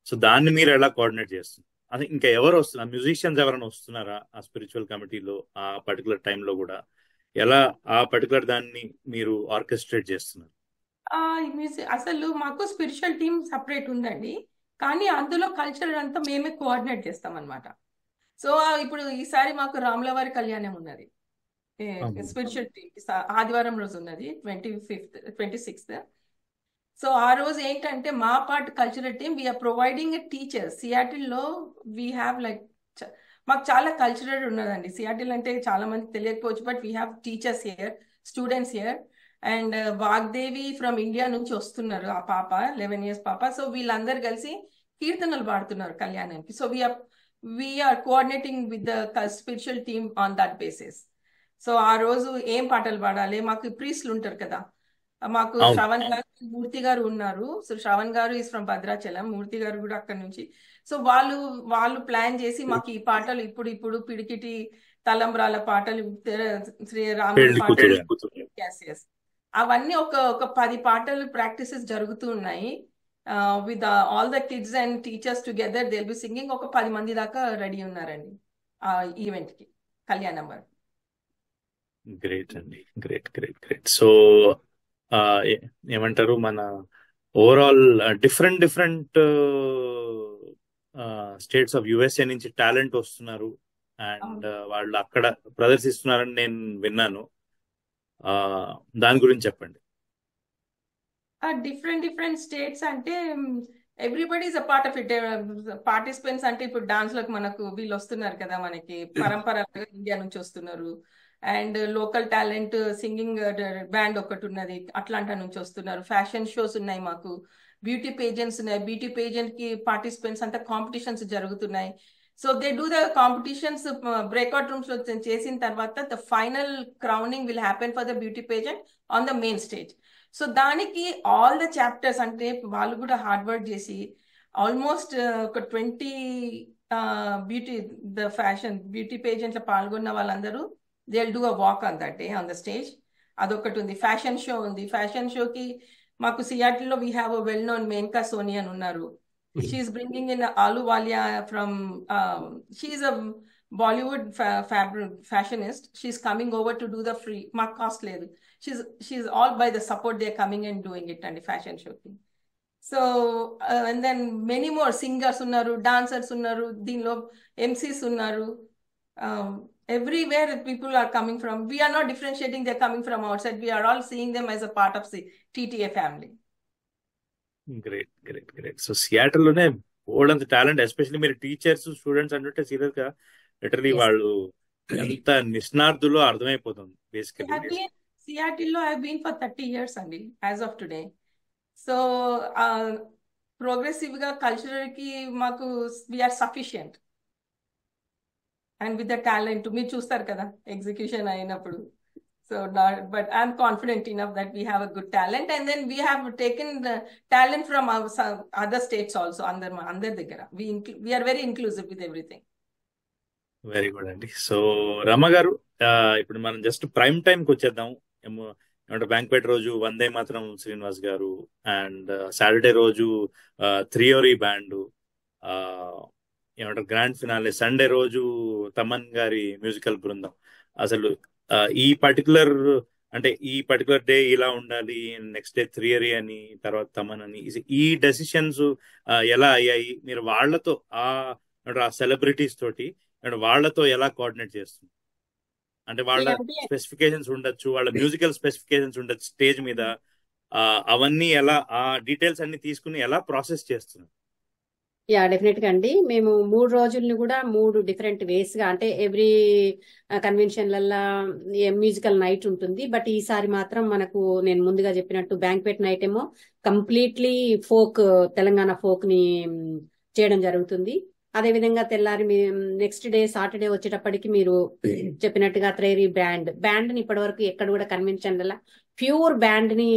S2: సో దాన్ని మీరు ఎలా కోఆర్డినేట్ చేస్తున్నారు? అది ఇంకా ఎవరు వస్తున్నారు? మ్యూజిషియన్స్ ఎవరైనా వస్తున్నారా ఆ స్పిరిచువల్ కమిటీలో ఆ పర్టికులర్ టైంలో కూడా? ఎలా ఆ పర్టికులర్ దాన్ని మీరు ఆర్కెస్ట్రేట్ చేస్తున్నారు?
S3: అసలు మాకు స్పిరిచువల్ టీమ్ సపరేట్ ఉందండి, కానీ అందులో కల్చర్ అంతా మేమే కోఆర్డినేట్ చేస్తాం అనమాట. సో ఇప్పుడు ఈసారి మాకు రాములవారి కళ్యాణం ఉన్నది, స్పిరిచువల్ టీమ్ ఆదివారం రోజు ఉన్నది, 26th. సో ఆ రోజు ఏంటంటే మా part cultural team we're providing a teacher. సియాటిల్లో వీ హ్యావ్ లైక్, మాకు చాలా కల్చరల్ ఉన్నదండి. సియాటిల్ అంటే చాలా మందికి తెలియకపోవచ్చు, but we have teachers here, students here. And Vagdevi from India నుంచి వస్తున్నారు, ఆ పాప 11 years పాప. సో వీళ్ళందరూ కలిసి కీర్తనలు పాడుతున్నారు కళ్యాణానికి. So we are coordinating with the spiritual team on that basis. So ఆ రోజు ఏం పాటలు పాడాలి, మాకు ప్రీస్ట్లు ఉంటారు కదా, మాకు శ్రవణ్ గారు, మూర్తి గారు ఉన్నారు. సో శ్రవణ్ గారు ఈజ్ ఫ్రమ్ భద్రాచలం, మూర్తి గారు కూడా అక్కడ నుంచి. సో వాళ్ళు ప్లాన్ చేసి మాకు ఈ పాటలు, ఇప్పుడు పిడికిటి తలంబ్రాల పాటలు, శ్రీరాముడి పాటలు, అవన్నీ ఒక 10 పాటలు ప్రాక్టీసెస్ జరుగుతూ ఉన్నాయి. With all the kids and teachers together they will be singing. ఒక 10 మంది దాకా రెడీ ఉన్నారండి ఆ ఈవెంట్ కి, కళ్యాణం వరకు.
S2: గ్రేట్ అండి, గ్రేట్. సో ఏమంటారు, మన overall different states of USA నుంచి టాలెంట్ వస్తున్నారు అండ్ వాళ్ళు అక్కడ ప్రదర్శిస్తున్నారని నేను విన్నాను. దాని గురించి చెప్పండి.
S3: డిఫరెంట్ స్టేట్స్ అంటే everybody is a part of it. Participants అంటే ఇప్పుడు డాన్స్ లోకి మనకు వీళ్ళు వస్తున్నారు కదా, మనకి పరంపరగా ఇండియా నుంచి వస్తున్నారు. And local talent singing band ఒకటి ఉన్నది, అట్లాంటా నుంచి వస్తున్నారు. ఫ్యాషన్ షోస్ ఉన్నాయి మాకు, బ్యూటీ పేజెంట్స్ ఉన్నాయి. బ్యూటీ పేజెంట్ కి పార్టిసిపెంట్స్ అంతా కాంపిటీషన్స్ జరుగుతున్నాయి. So they do the competitions breakout rooms లో చేసిన తర్వాత the final crowning will happen for the beauty pageant on the main stage. So దానికి ఆల్ ద చాప్టర్స్ అంటే వాళ్ళు కూడా హార్డ్ వర్క్ చేసి ఆల్మోస్ట్ ఒక 20 బ్యూటీ పేజెంట్ లో పాల్గొన్న వాళ్ళందరూ they will do a walk on that day on the stage. అదొకటి ఉంది. ఫ్యాషన్ షో ఉంది. ఫ్యాషన్ షోకి మాకు సియాటిల్లో we have a well known Menka Soni అని ఉన్నారు. She's bringing in Ahluwalia from, she's a Bollywood fashionist. She's coming over to do the free, mark cost ledu. She's all by the support, they're coming and doing it and fashion shopping. So, and then many more singers unnaru, dancers unnaru, deenlo MCs unnaru. Everywhere people are coming from. We are not differentiating, they're coming from outside. We are all seeing them as a part of the TTA family.
S2: Great. So Seattle లోనే old talent, especially మీరు teachers students అంటే serious గా literally వాళ్ళు ఎంత నిష్ణార్థులో అర్థమైపోతుంది basically.
S3: Seattle lo I've been for 30 years andi as of today. So progressive ga culture ki maku we are sufficient, and with the talent మీరు చూస్తారు కదా execution అయినప్పుడు. So, but I'm confident enough that we have a good talent, and then we have taken the talent from our other states also. Under దగ్గర we are very inclusive with everything.
S2: Very good అండి. So Rama గారు, ఇప్పుడు మనం just prime time కి వచ్చేద్దాం. ఏమంటారు, banquet రోజు వందే మాత్రం శ్రీనివాస్ గారు, అండ్ సాటర్డే రోజు త్రియోరీ బ్యాండ్, ఏమంటారు గ్రాండ్ ఫినాలే సండే రోజు తమన్ గారి మ్యూజికల్ బృందం. అసలు ఈ పర్టికులర్ డే ఇలా ఉండాలి, నెక్స్ట్ డే థియరీ అని, తర్వాత తమన్ అని, ఈ డెసిషన్స్ ఎలా అయ్యాయి? మీరు వాళ్ళతో ఆ సెలబ్రిటీస్ తోటి వాళ్ళతో ఎలా కోఆర్డినేట్ చేస్తుంది? అంటే వాళ్ళ స్పెసిఫికేషన్స్ ఉండొచ్చు, వాళ్ళ మ్యూజికల్ స్పెసిఫికేషన్స్ ఉండొచ్చు స్టేజ్ మీద, అవన్నీ ఎలా, ఆ డీటెయిల్స్ అన్ని తీసుకుని ఎలా ప్రాసెస్ చేస్తున్నారు?
S4: యా, డెఫినెట్ గా అండి. మేము 3 రోజుల్ని కూడా 3 డిఫరెంట్ వేస్ గా, అంటే ఎవ్రీ కన్వెన్షన్లల్లో మ్యూజికల్ నైట్ ఉంటుంది. బట్ ఈసారి మాత్రం మనకు నేను ముందుగా చెప్పినట్టు బ్యాంక్వెట్ నైట్ ఏమో కంప్లీట్లీ ఫోక్, తెలంగాణ ఫోక్ ని చేయడం జరుగుతుంది. అదేవిధంగా తెల్లారి నెక్స్ట్ డే సాటర్డే వచ్చేటప్పటికి మీరు చెప్పినట్టుగా త్రైరీ బ్యాండ్ ని ఇప్పటి వరకు ఎక్కడ కూడా కన్వెన్షన్ల ప్యూర్ బ్యాండ్ ని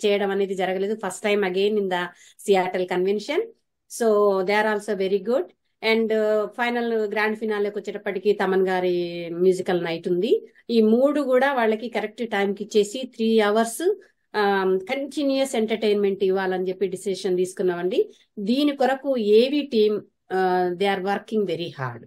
S4: చేయడం అనేది జరగలేదు. First time again in the Seattle convention. So they are also very good. And final grand ఫినాలేకి వచ్చేటప్పటికి తమన్ గారి మ్యూజికల్ నైట్ ఉంది. ఈ 3 కూడా వాళ్ళకి కరెక్ట్ టైంకి ఇచ్చేసి 3 hours కంటిన్యూస్ ఎంటర్టైన్మెంట్ ఇవ్వాలని చెప్పి డిసిషన్ తీసుకున్నామండి. దీని కొరకు AV team they are working very hard.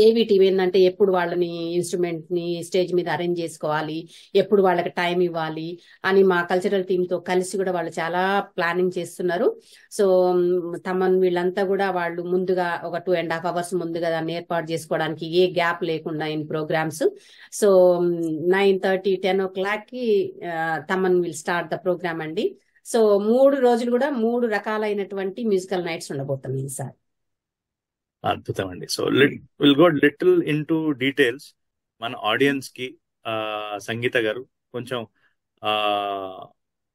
S4: AV team ఏంటంటే ఎప్పుడు వాళ్ళని ఇన్స్ట్రుమెంట్ ని స్టేజ్ మీద అరేంజ్ చేసుకోవాలి, ఎప్పుడు వాళ్ళకి టైం ఇవ్వాలి అని మా కల్చరల్ టీమ్ తో కలిసి కూడా వాళ్ళు చాలా ప్లానింగ్ చేస్తున్నారు. సో తమన్ వీళ్ళంతా కూడా వాళ్ళు ముందుగా ఒక 2.5 hours ముందుగా దాన్ని ఏర్పాటు చేసుకోవడానికి ఏ గ్యాప్ లేకుండా ఇన్ ప్రోగ్రామ్స్. సో 9:30, 10 o'clock కి Thaman will start the programme అండి. సో 3 రోజులు కూడా 3 రకాలైనటువంటి మ్యూజికల్ నైట్స్ ఉండబోతున్నాయి ఈసారి.
S2: అద్భుతం అండి. So will go little in to details. మన ఆడియన్స్ కి సంగీత గారు కొంచెం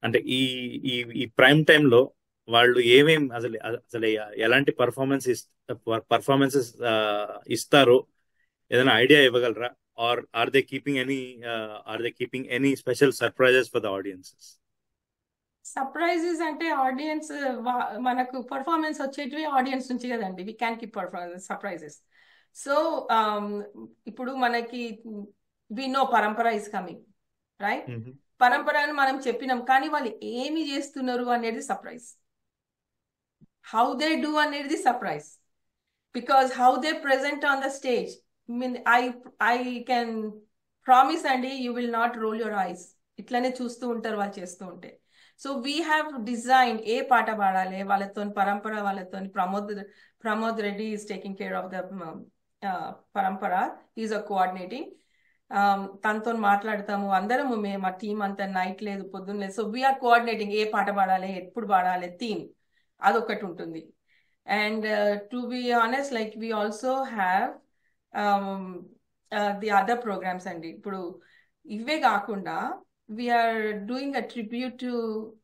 S2: అంటే ఈ ప్రైమ్ టైమ్ లో వాళ్ళు ఏమేం అసలు ఎలాంటి పర్ఫార్మెన్సెస్ ఇస్తారో ఏదైనా ఐడియా ఇవ్వగలరా? Are are they keeping any special surprises for the audiences?
S3: Surprises అంటే ఆడియన్స్, మనకు పర్ఫార్మెన్స్ వచ్చేటివి ఆడియన్స్ నుంచి కదండి. We can keep surprises. So ఇప్పుడు మనకి we know Parampara is coming, right? Parampara అని మనం చెప్పినాం, కానీ వాళ్ళు ఏమి చేస్తున్నారు అనేది సర్ప్రైజ్. హౌ దే డూ అనేది surprise. Because how they present on the stage, I can promise అండి, you will not roll your eyes. ఇట్లానే చూస్తూ ఉంటారు వాళ్ళు చేస్తూ ఉంటే. సో వీ హ్యావ్ డిజైన్ ఏ పాట పాడాలి వాళ్ళతో, పరంపర వాళ్ళతో. Pramod Reddy is taking care of the పరంపర, ఈజ్ అ కోఆర్డినేటింగ్. తనతో మాట్లాడతాము అందరము, మేము మా టీం అంతా, నైట్ లేదు పొద్దున్న లేదు. సో వీఆర్ కోఆర్డినేటింగ్ ఏ పాట పాడాలి, ఎప్పుడు పాడాలి, థీమ్ అదొకటి ఉంటుంది. And to be honest, like we also have the other programmes అండి. ఇప్పుడు ఇవే కాకుండా we are doing a tribute to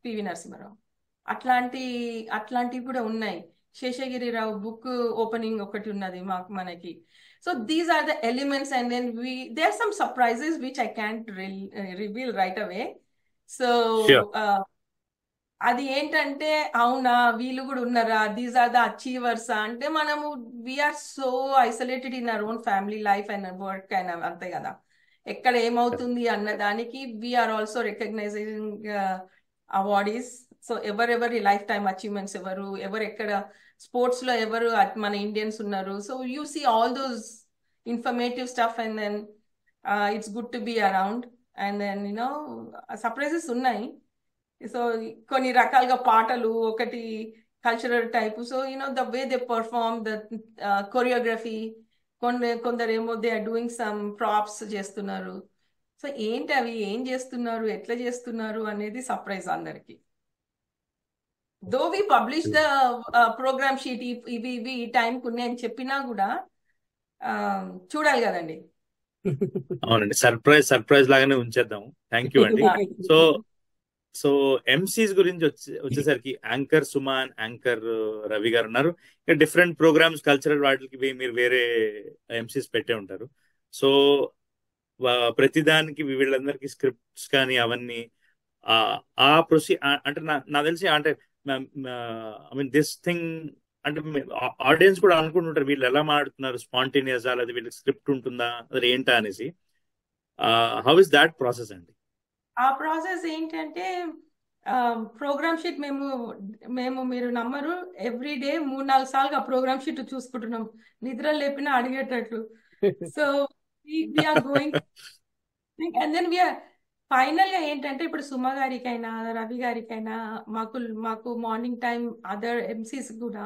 S3: PV Narasimha Rao. అట్లాంటివి కూడా ఉన్నాయి. శేషగిరిరావు బుక్ ఓపెనింగ్ ఒకటి ఉన్నది మనకి. So these are the elements. And then there are some surprises which I can't reveal right away. So అది ఏంటంటే, అవునా వీళ్ళు కూడా ఉన్నారా, దీస్ ఆర్ ద అచీవర్స్ అంటే మనము we are so isolated in our own family life and work and అంతే కదా. ఎక్కడ ఏమవుతుంది అన్న దానికి we are also recognising awardees. So ఎవరెవరి లైఫ్ టైమ్ అచీవ్మెంట్స్ ఎవరు ఎక్కడ స్పోర్ట్స్ లో ఎవరు మన ఇండియన్స్ ఉన్నారు. So you see all those informative stuff and then it's good to be around. And then you know surprises ఉన్నాయి. సో కొన్ని రకాలుగా పాటలు, ఒకటి cultural type. So you know the way they perform, the choreography, కొందరేమో they are doing some props చేస్తున్నారు. So ఏంటి అవి, ఏం చేస్తున్నారు, ఎట్లా చేస్తున్నారు అనేది సర్ప్రైజ్ అందరికి. Though we publish the programme sheet, ఇవి ఈ టైంకి ఉన్నాయని చెప్పినా కూడా చూడాలి కదండి.
S2: అవునండి, సర్ప్రైజ్ లాగానే ఉంచేద్దాం. థ్యాంక్ యూ అండి. సో ఎంసీస్ గురించి వచ్చేసరికి యాంకర్ సుమాన్, యాంకర్ రవి గారు ఉన్నారు. ఇంకా డిఫరెంట్ ప్రోగ్రామ్స్ కల్చరల్ వాటికి మీరు వేరే ఎంసీస్ పెట్టే ఉంటారు. సో ప్రతిదానికి వీళ్ళందరికీ స్క్రిప్ట్స్ కానీ అవన్నీ ఆ అంటే నాకు తెలిసి అంటే ఐ మీన్ దిస్ థింగ్ అంటే ఆడియన్స్ కూడా అనుకుంటుంటారు వీళ్ళు ఎలా మాట్లాడుతున్నారు, స్పాంటేనియస్ లేదా వీళ్ళకి స్క్రిప్ట్ ఉంటుందా, అది ఏంటా అనేసి. హౌ ఇస్ దాట్ ప్రాసెస్ అండి?
S3: ఆ ప్రాసెస్ ఏంటంటే ప్రోగ్రామ్ షీట్ మేము మీరు నమ్మరు, ఎవ్రీ డే 3-4 సార్లు ఆ ప్రోగ్రామ్ షీట్ చూసుకుంటున్నాం, నిద్ర లేపినా అడిగేటట్లు. So we're going and then we're final గా ఏంటంటే ఇప్పుడు సుమ గారికైనా రవి గారికైనా మాకు మార్నింగ్ టైం అదర్ ఎంసీస్ కూడా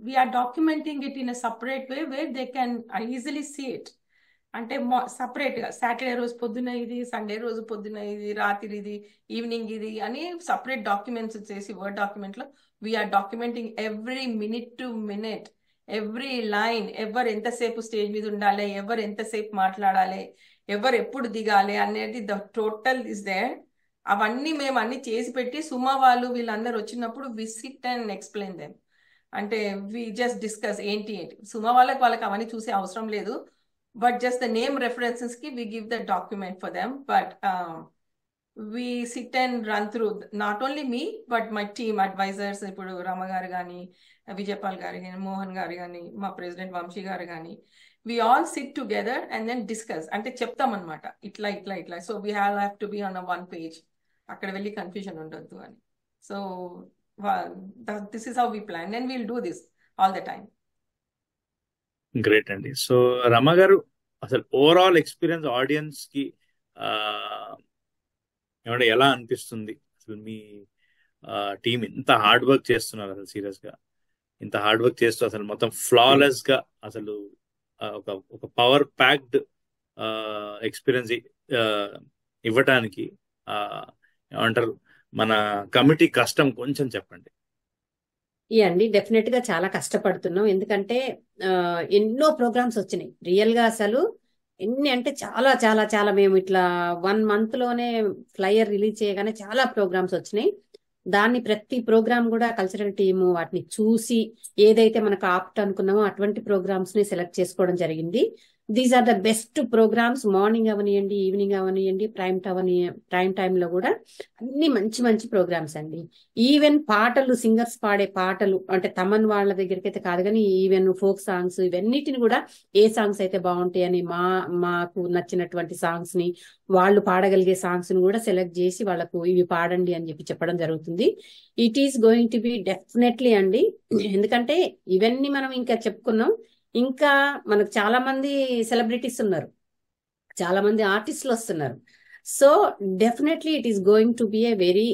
S3: we're documenting it in a separate way where they can easily see it. అంటే సపరేట్ గా సాటర్డే రోజు పొద్దున ఇది, సండే రోజు పొద్దున ఇది, రాత్రి ఇది, ఈవినింగ్ ఇది అని సపరేట్ డాక్యుమెంట్స్ చేసి వర్డ్ డాక్యుమెంట్ లో we are documenting every minute to minute, every line, ఎవరు ఎంతసేపు స్టేజ్ మీద ఉండాలి, ఎవరు ఎంతసేపు మాట్లాడాలి, ఎవరు ఎప్పుడు దిగాలి అనేది ద టోటల్ ఇస్ దేర్. అవన్నీ మేము అన్ని చేసి పెట్టి సుమా వాళ్ళు వీళ్ళందరూ వచ్చినప్పుడు we sit and explain them. అంటే వి జస్ట్ డిస్కస్ ఏంటి సుమా వాళ్ళకి అవన్నీ చూసే అవసరం లేదు, but just the name references కి we give the document for them. But we sit and run through not only me but my team advisers, ఇప్పుడు రమ గారు కానీ, విజయపాల్ గారు కానీ, మోహన్ గారు కానీ, మా ప్రెసిడెంట్ వంశీ గారు కానీ, we all sit together and then discuss. అంటే చెప్తాం అనమాట, ఇట్లా. So we have to be on a one page. అక్కడ వెళ్ళి కన్ఫ్యూజన్ ఉండొద్దు అని. So this is how we plan and we'll do this all the time.
S2: Great అండి. So Rama గారు, అసలు ఓవరాల్ ఎక్స్పీరియన్స్ ఆడియన్స్ కి ఏమంటే ఎలా అనిపిస్తుంది? అసలు మీ టీం ఇంత హార్డ్ వర్క్ చేస్తున్నారు, అసలు సీరియస్ గా ఇంత హార్డ్ వర్క్ చేస్తూ అసలు మొత్తం ఫ్లాలెస్ గా అసలు ఒక పవర్ ప్యాక్డ్ ఎక్స్పీరియన్స్ ఇవ్వటానికి ఏమంటారు మన కమిటీ కష్టం కొంచెం చెప్పండి.
S4: అండి డెఫినెట్ గా చాలా కష్టపడుతున్నాం, ఎందుకంటే ఎన్నో ప్రోగ్రామ్స్ వచ్చినాయి. రియల్ గా అసలు ఎన్ని అంటే చాలా చాలా చాలా మేము ఇట్లా 1 month లోనే ఫ్లైయర్ రిలీజ్ చేయగానే చాలా ప్రోగ్రామ్స్ వచ్చినాయి. దాన్ని ప్రతి ప్రోగ్రామ్ కూడా కల్చరల్ టీము వాటిని చూసి ఏదైతే మనకు ఆప్ట్ అనుకున్నామో అటువంటి ప్రోగ్రామ్స్ ని సెలెక్ట్ చేసుకోవడం జరిగింది. These are the best programmes. Morning అవనియండి, ఈవినింగ్ అవనియండి, ప్రైమ్ టైమ్ లో కూడా అన్ని మంచి మంచి ప్రోగ్రామ్స్ అండి. ఈవెన్ పాటలు, సింగర్స్ పాడే పాటలు అంటే తమన్ వాళ్ళ దగ్గరికి అయితే కాదు కానీ ఈవెన్ ఫోక్ సాంగ్స్ ఇవన్నిటిని కూడా ఏ సాంగ్స్ అయితే బాగుంటాయని మాకు నచ్చినటువంటి సాంగ్స్ ని, వాళ్ళు పాడగలిగే సాంగ్స్ ని కూడా సెలెక్ట్ చేసి వాళ్ళకు ఇవి పాడండి అని చెప్పడం జరుగుతుంది. It is going to be definitely అండి, ఎందుకంటే ఇవన్నీ మనం ఇంకా చెప్పుకున్నాం. ఇంకా మనకు చాలా మంది సెలబ్రిటీస్ ఉన్నారు, చాలా మంది ఆర్టిస్టులు వస్తున్నారు. So definitely it is going to be a very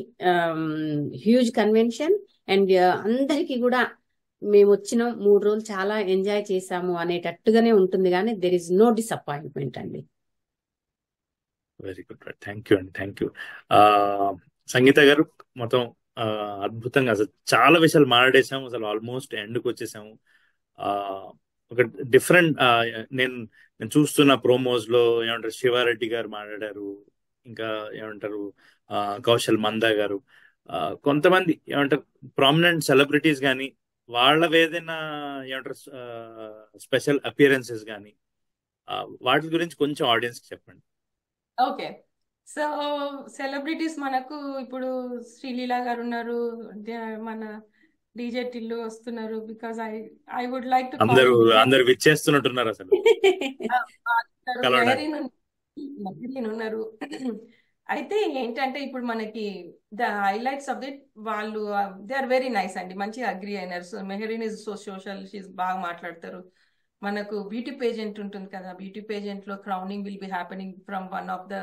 S4: huge convention and అందరికీ కూడా మేము వచ్చిన 3 రోజులు చాలా ఎంజాయ్ చేశాము అనేటట్టుగానే ఉంటుంది, కానీ దెర్ ఇస్ నో డిసప్పాయింట్మెంట్ అండి.
S2: వెరీ గుడ్, థ్యాంక్ యూ అండి, థ్యాంక్ యూ. సంగీత గారు, మొత్తం అద్భుతంగా అసలు చాలా విషయాలు మాట్లాడేసాము, అసలు ఆల్మోస్ట్ ఎండ్కి వచ్చేసాము. ఒక డిఫరెంట్ నేను చూస్తున్న ప్రోమోస్ లో ఏమంటారు శివారెడ్డి గారు మాట్లాడారు, ఇంకా ఏమంటారు కౌశల్ మందా గారు, కొంతమంది ఏమంటారు ప్రామినెంట్ సెలబ్రిటీస్ కానీ వాళ్ళ ఏదైనా ఏమంటారు స్పెషల్ అపియరెన్సెస్ కానీ వాటి గురించి కొంచెం ఆడియన్స్ కి చెప్పండి.
S3: ఓకే, సో సెలబ్రిటీస్ మనకు ఇప్పుడు శ్రీలీల గారు ఉన్నారు, మన డీజే టిల్లు వస్తున్నారు. Because I would like to
S2: అందరూ విచ్చేస్తున్నట్టున్నారు అసలు.
S3: ఉన్నారు. అయితే ఏంటంటే ఇప్పుడు మనకి ద హైలైట్స్ ఆఫ్ దిట్ వాళ్ళు దే ఆర్ వెరీ నైస్ అండి, మంచిగా అగ్రి అయినారు. So Mehreen is so social, she's బాగా మాట్లాడతారు. మనకు బ్యూటీ పేజెంట్ ఉంటుంది కదా, బ్యూటీ పేజెంట్ లో crowning will be happening from one of the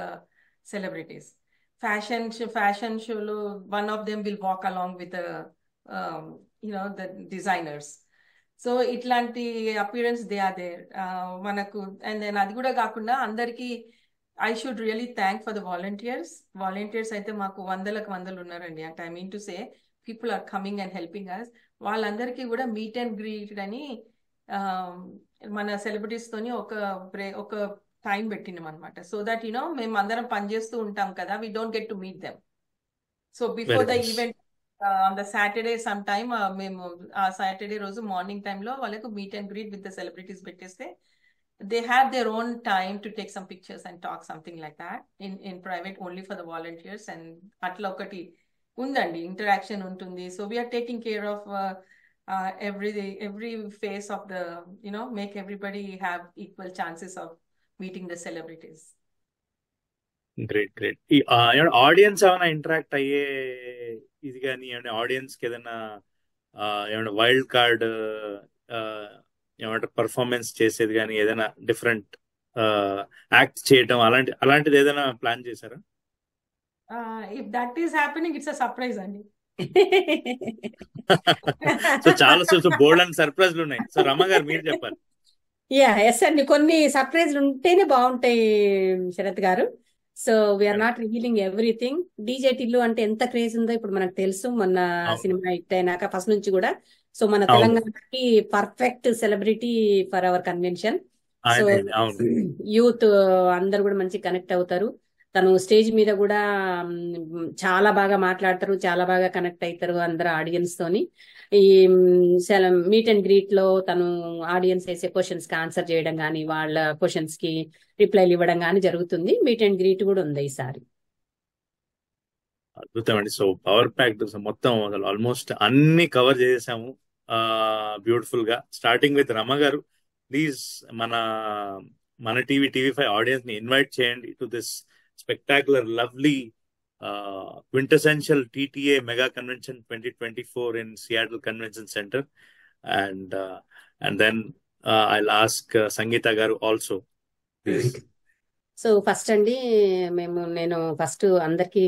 S3: celebrities. Fashion షోలో one of them will walk along with you know the designers. So ఇట్లాంటి appearance they are there మనకు. And then అది కూడా కాకుండా అందరికీ I should really thank for the volunteers. Volunteers అయితే మాకు వందలకు వందలు ఉన్నారండి. అంటే I mean to say people are coming and helping us. వాళ్ళందరికీ కూడా మీట్ అండ్ గ్రీట్ అని మన సెలబ్రిటీస్ తోని ఒక టైం పెట్టినాం అనమాట. సో దట్ యునో మేము అందరం పనిచేస్తూ ఉంటాం కదా, we don't get to meet them. So before the event on the Saturday some time మేము ఆ సాటర్డే రోజు మార్నింగ్ టైంలో వాళ్ళకు meet and greet with the celebrities పెట్టేస్తే they have their own time to take some pictures and talk something like that in private only for the volunteers. And atla okati undandi interaction untundi. So we are taking care of every phase of the, you know, make everybody have equal chances of meeting the celebrities.
S2: Great. ఏమన్నా audience ఏమైనా interact అయ్యే ఇది కానీ, ఏమైనా audience కి ఏదైనా ఏమైనా wild card ఏమంటే పర్ఫార్మెన్స్ చేసేది కానీ, ఏదైనా డిఫరెంట్ యాక్ట్ చేయటం అలాంటిది ఏదైనా ప్లాన్ చేశారా?
S3: If that is happening, it's a surprise అండి.
S2: సో చాలా బోల్డ్ అండ్ సర్ప్రైజ్లు ఉన్నాయి. సో రమ గారు మీరు చెప్పాలి.
S4: ఎస్ అండి, కొన్ని సర్ప్రైజ్లు ఉంటేనే బాగుంటాయి శరత్ గారు. So we are not revealing everything. DJ Tillu అంటే ఎంత క్రేజ్ ఉందో ఇప్పుడు మనకు తెలుసు, మొన్న సినిమా హిట్ అయినాక ఫస్ట్ నుంచి కూడా. సో మన తెలంగాణకి perfect celebrity for hour convention. So youth అందరు కూడా మంచి కనెక్ట్ అవుతారు. తను స్టేజ్ మీద కూడా చాలా బాగా మాట్లాడతారు, చాలా బాగా కనెక్ట్ అవుతారు అందరు ఆడియన్స్ తోని. ఈ మీట్ అండ్ గ్రీట్ లో తను ఆడియన్స్ వేసే క్వశ్చన్స్ కి ఆన్సర్ చేయడం కానీ, వాళ్ళ క్వశ్చన్స్ కి రిప్లైలు ఇవ్వడం కానీ జరుగుతుంది. మీట్ అండ్ గ్రీట్ కూడా ఉంది ఈసారి.
S2: అద్భుతం అండి. సో పవర్ ప్యాక్డ్ మొత్తం ఆల్మోస్ట్ అన్ని కవర్ చేసాము బ్యూటిఫుల్ గా. స్టార్టింగ్ విత్ రమ గారు, ప్లీజ్ మన టీవీ5 ఆడియన్స్ ని ఇన్వైట్ చేయండి to this spectacular, lovely, quintessential TTA Mega Convention 2024 in Seattle Convention Center. And then I'll ask Sangeeta garu also, please.
S4: So first అండి, నేను first అందరికి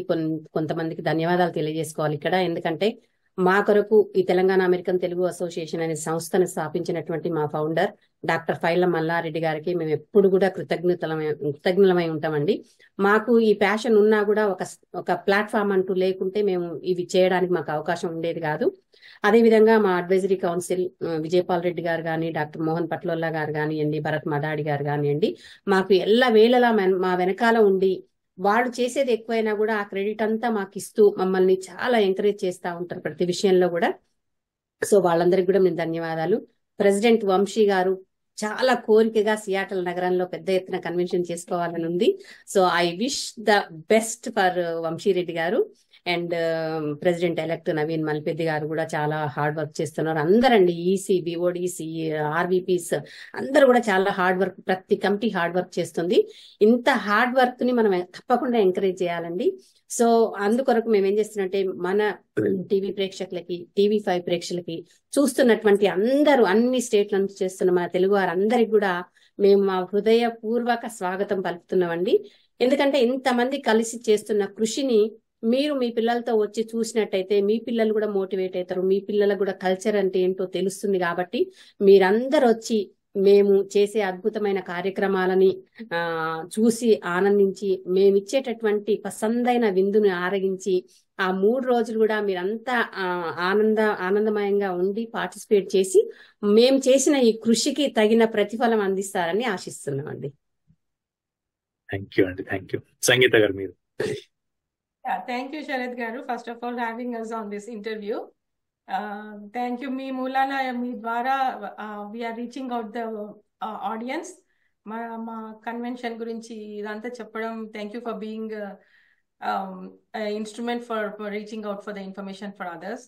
S4: కొంతమందికి ధన్యవాదాలు తెలియజేసుకోవాలి ఇక్కడ. ఎందుకంటే మా కొరకు ఈ తెలంగాణ అమెరికన్ తెలుగు అసోసియేషన్ అనే సంస్థను స్థాపించినటువంటి మా ఫౌండర్ డాక్టర్ ఫైళ్ళ మల్లారెడ్డి గారికి మేము ఎప్పుడు కూడా కృతజ్ఞులమై ఉంటామండి. మాకు ఈ ప్యాషన్ ఉన్నా కూడా ఒక ప్లాట్ఫామ్ అంటూ లేకుంటే మేము ఇవి చేయడానికి మాకు అవకాశం ఉండేది కాదు. అదేవిధంగా మా అడ్వైజరీ కౌన్సిల్ విజయపాల్ రెడ్డి గారు కానీ, డాక్టర్ మోహన్ పట్లోల్లా గారు కానివ్వండి, భరత్ మదాడి గారు కానివ్వండి, మాకు ఎల్ల వేళలా మా వెనకాల ఉండి వాళ్ళు చేసేది ఎక్కువైనా కూడా ఆ క్రెడిట్ అంతా మాకు ఇస్తూ మమ్మల్ని చాలా ఎంకరేజ్ చేస్తూ ఉంటారు ప్రతి విషయంలో కూడా. సో వాళ్ళందరికీ కూడా మేము ధన్యవాదాలు. ప్రెసిడెంట్ వంశీ గారు చాలా కోరికగా సియాటల్ నగరంలో పెద్ద ఎత్తున కన్వెన్షన్ చేసుకోవాలని ఉంది. So I wish the best for Vamshi Reddy గారు. And president elect Naveen Malpeddi గారు కూడా చాలా హార్డ్ వర్క్ చేస్తున్నారు. అందరండి, ఈసీ, బిఓడిసి, ఆర్వీపీస్ అందరూ కూడా చాలా హార్డ్ వర్క్, ప్రతి కమిటీ హార్డ్ వర్క్ చేస్తుంది. ఇంత హార్డ్ వర్క్ ని మనం తప్పకుండా ఎంకరేజ్ చేయాలండి. సో అందుకొరకు మేము ఏం చేస్తున్నట్టే మన టీవీ ప్రేక్షకులకి, టీవీ5 ప్రేక్షకులకి, చూస్తున్నటువంటి అందరూ అన్ని స్టేట్ల నుంచి చేస్తున్న మన తెలుగు వారందరికి కూడా మేము మా హృదయపూర్వక స్వాగతం పలుకుతున్నామండి. ఎందుకంటే ఇంతమంది కలిసి చేస్తున్న కృషిని మీరు మీ పిల్లలతో వచ్చి చూసినట్టయితే మీ పిల్లలు కూడా మోటివేట్ అవుతారు, మీ పిల్లలకు కూడా కల్చర్ అంటే ఏంటో తెలుస్తుంది. కాబట్టి మీరందరూ వచ్చి మేము చేసే అద్భుతమైన కార్యక్రమాలని చూసి ఆనందించి మేమిచ్చేటటువంటి పసందైన విందుని ఆరగించి ఆ 3 రోజులు కూడా మీరంతా ఆనందమయంగా ఉండి పార్టిసిపేట్ చేసి మేము చేసిన ఈ కృషికి తగిన ప్రతిఫలం అందిస్తారని ఆశిస్తున్నామండి.
S2: థ్యాంక్ యూ అండి. Thank you. సంగీత గారు మీరు.
S3: Thank you, Sharad garu, first of all having us on this interview. Thank you. మీ మూలాన మీ ద్వారా we are reaching out the audience. మా కన్వెన్షన్ గురించి ఇదంతా చెప్పడం. Thank you for being instrument for reaching out for the information for others.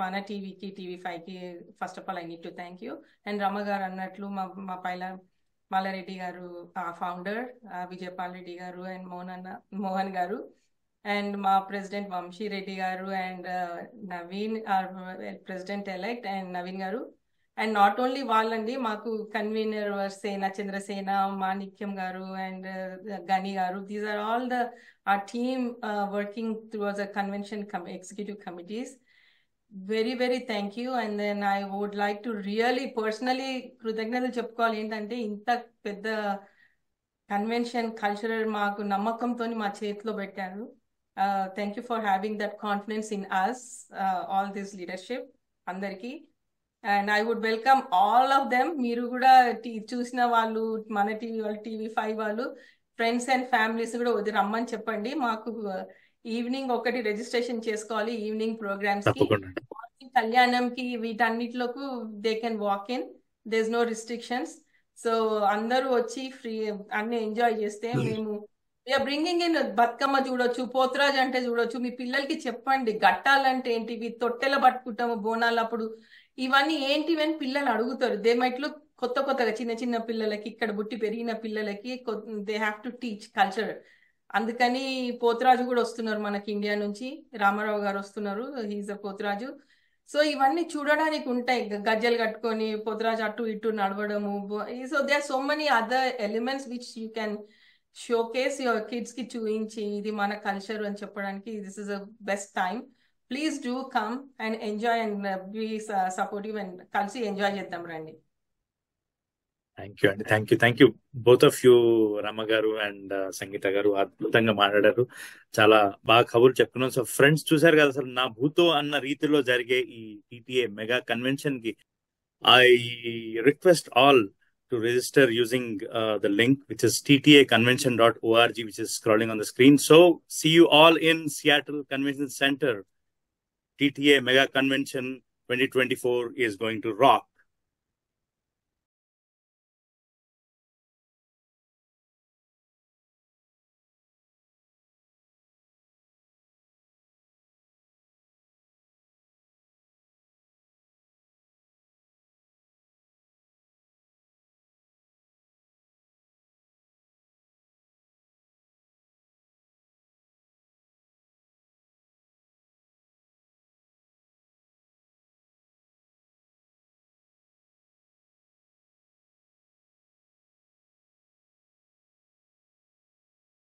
S3: మన టీవీకి, టీవీ5కి first of all I need to thank you. And Rama garu అన్నట్లు మా Paila Malareddy garu, founder, Vijaypal Reddy garu, and Mohan garu, and my president Vamshi Reddy garu, and Naveen, our president-elect, and Naveen garu. And not only వాళ్ళండి మాకు convener సేన చంద్రసేన మాణిక్యం గారు and Gani garu. These are all our team working towards a convention executive committees. Very, very thank you. And then I would like to really personally కృతజ్ఞతలు చెప్పుకోవాలి ఏంటంటే ఇంత పెద్ద convention cultural మాకు నమ్మకంతో మా చేతిలో పెట్టారు. Thank you for having that confidence in us, all this leadership అందరికి. And I would welcome all of them. మీరు కూడా చూసిన వాళ్ళు మన టీవీ వాళ్ళు TV5 వాళ్ళు ఫ్రెండ్స్ అండ్ ఫ్యామిలీస్ కూడా రమ్మని చెప్పండి. మాకు ఈవినింగ్ ఒకటి రిజిస్ట్రేషన్ చేసుకోవాలి ఈవినింగ్ ప్రోగ్రామ్స్ కి, కళ్యాణంకి, వీటన్నిటిలోకి they can walk in, there is no restrictions. So అందరూ వచ్చి ఫ్రీ అన్ని ఎంజాయ్ చేస్తే మేము బ్రింగింగ్ ఇన్ బతుకమ్మ చూడొచ్చు, పోతురాజు అంటే చూడొచ్చు. మీ పిల్లలకి చెప్పండి గట్టాలంటే ఏంటివి, తొట్టెల పట్టుకుంటాము బోనాలు అప్పుడు, ఇవన్నీ ఏంటివి అని పిల్లలు అడుగుతారు. దే మైట్ లుక్ కొత్తగా చిన్న చిన్న పిల్లలకి, ఇక్కడ బుట్టి పెరిగిన పిల్లలకి they have to teach culture. అందుకని పోతురాజు కూడా వస్తున్నారు మనకి ఇండియా నుంచి, రామారావు గారు వస్తున్నారు, హీజ్ అ పోతురాజు. సో ఇవన్నీ చూడడానికి ఉంటాయి, గజ్జలు కట్టుకొని పోతురాజు అటు ఇటు నడవడము. So they are so many other elements which you can showcase your kids కి చూపించి ఇది మన కల్చర్ అని చెప్పడానికి this is a best time. Please do come and enjoy and be supportive and కలిసి ఎంజాయ్ చేద్దాం రండి.
S2: థ్యాంక్ యూ అండి, thank you both of you, Rama garu and Sangeetha గారు. అద్భుతంగా మాట్లాడారు, చాలా బాగా కబుర్లు చెప్పుకున్నాం. సో ఫ్రెండ్స్ చూసారు కదా, అసలు నా భూతో అన్న రీతిలో జరిగే ఈ TTA మెగా కన్వెన్షన్ కి I request all to register using the link, which is ttaconvention.org, which is scrolling on the screen. So see you all in Seattle Convention Center. TTA Mega Convention 2024 is going to rock.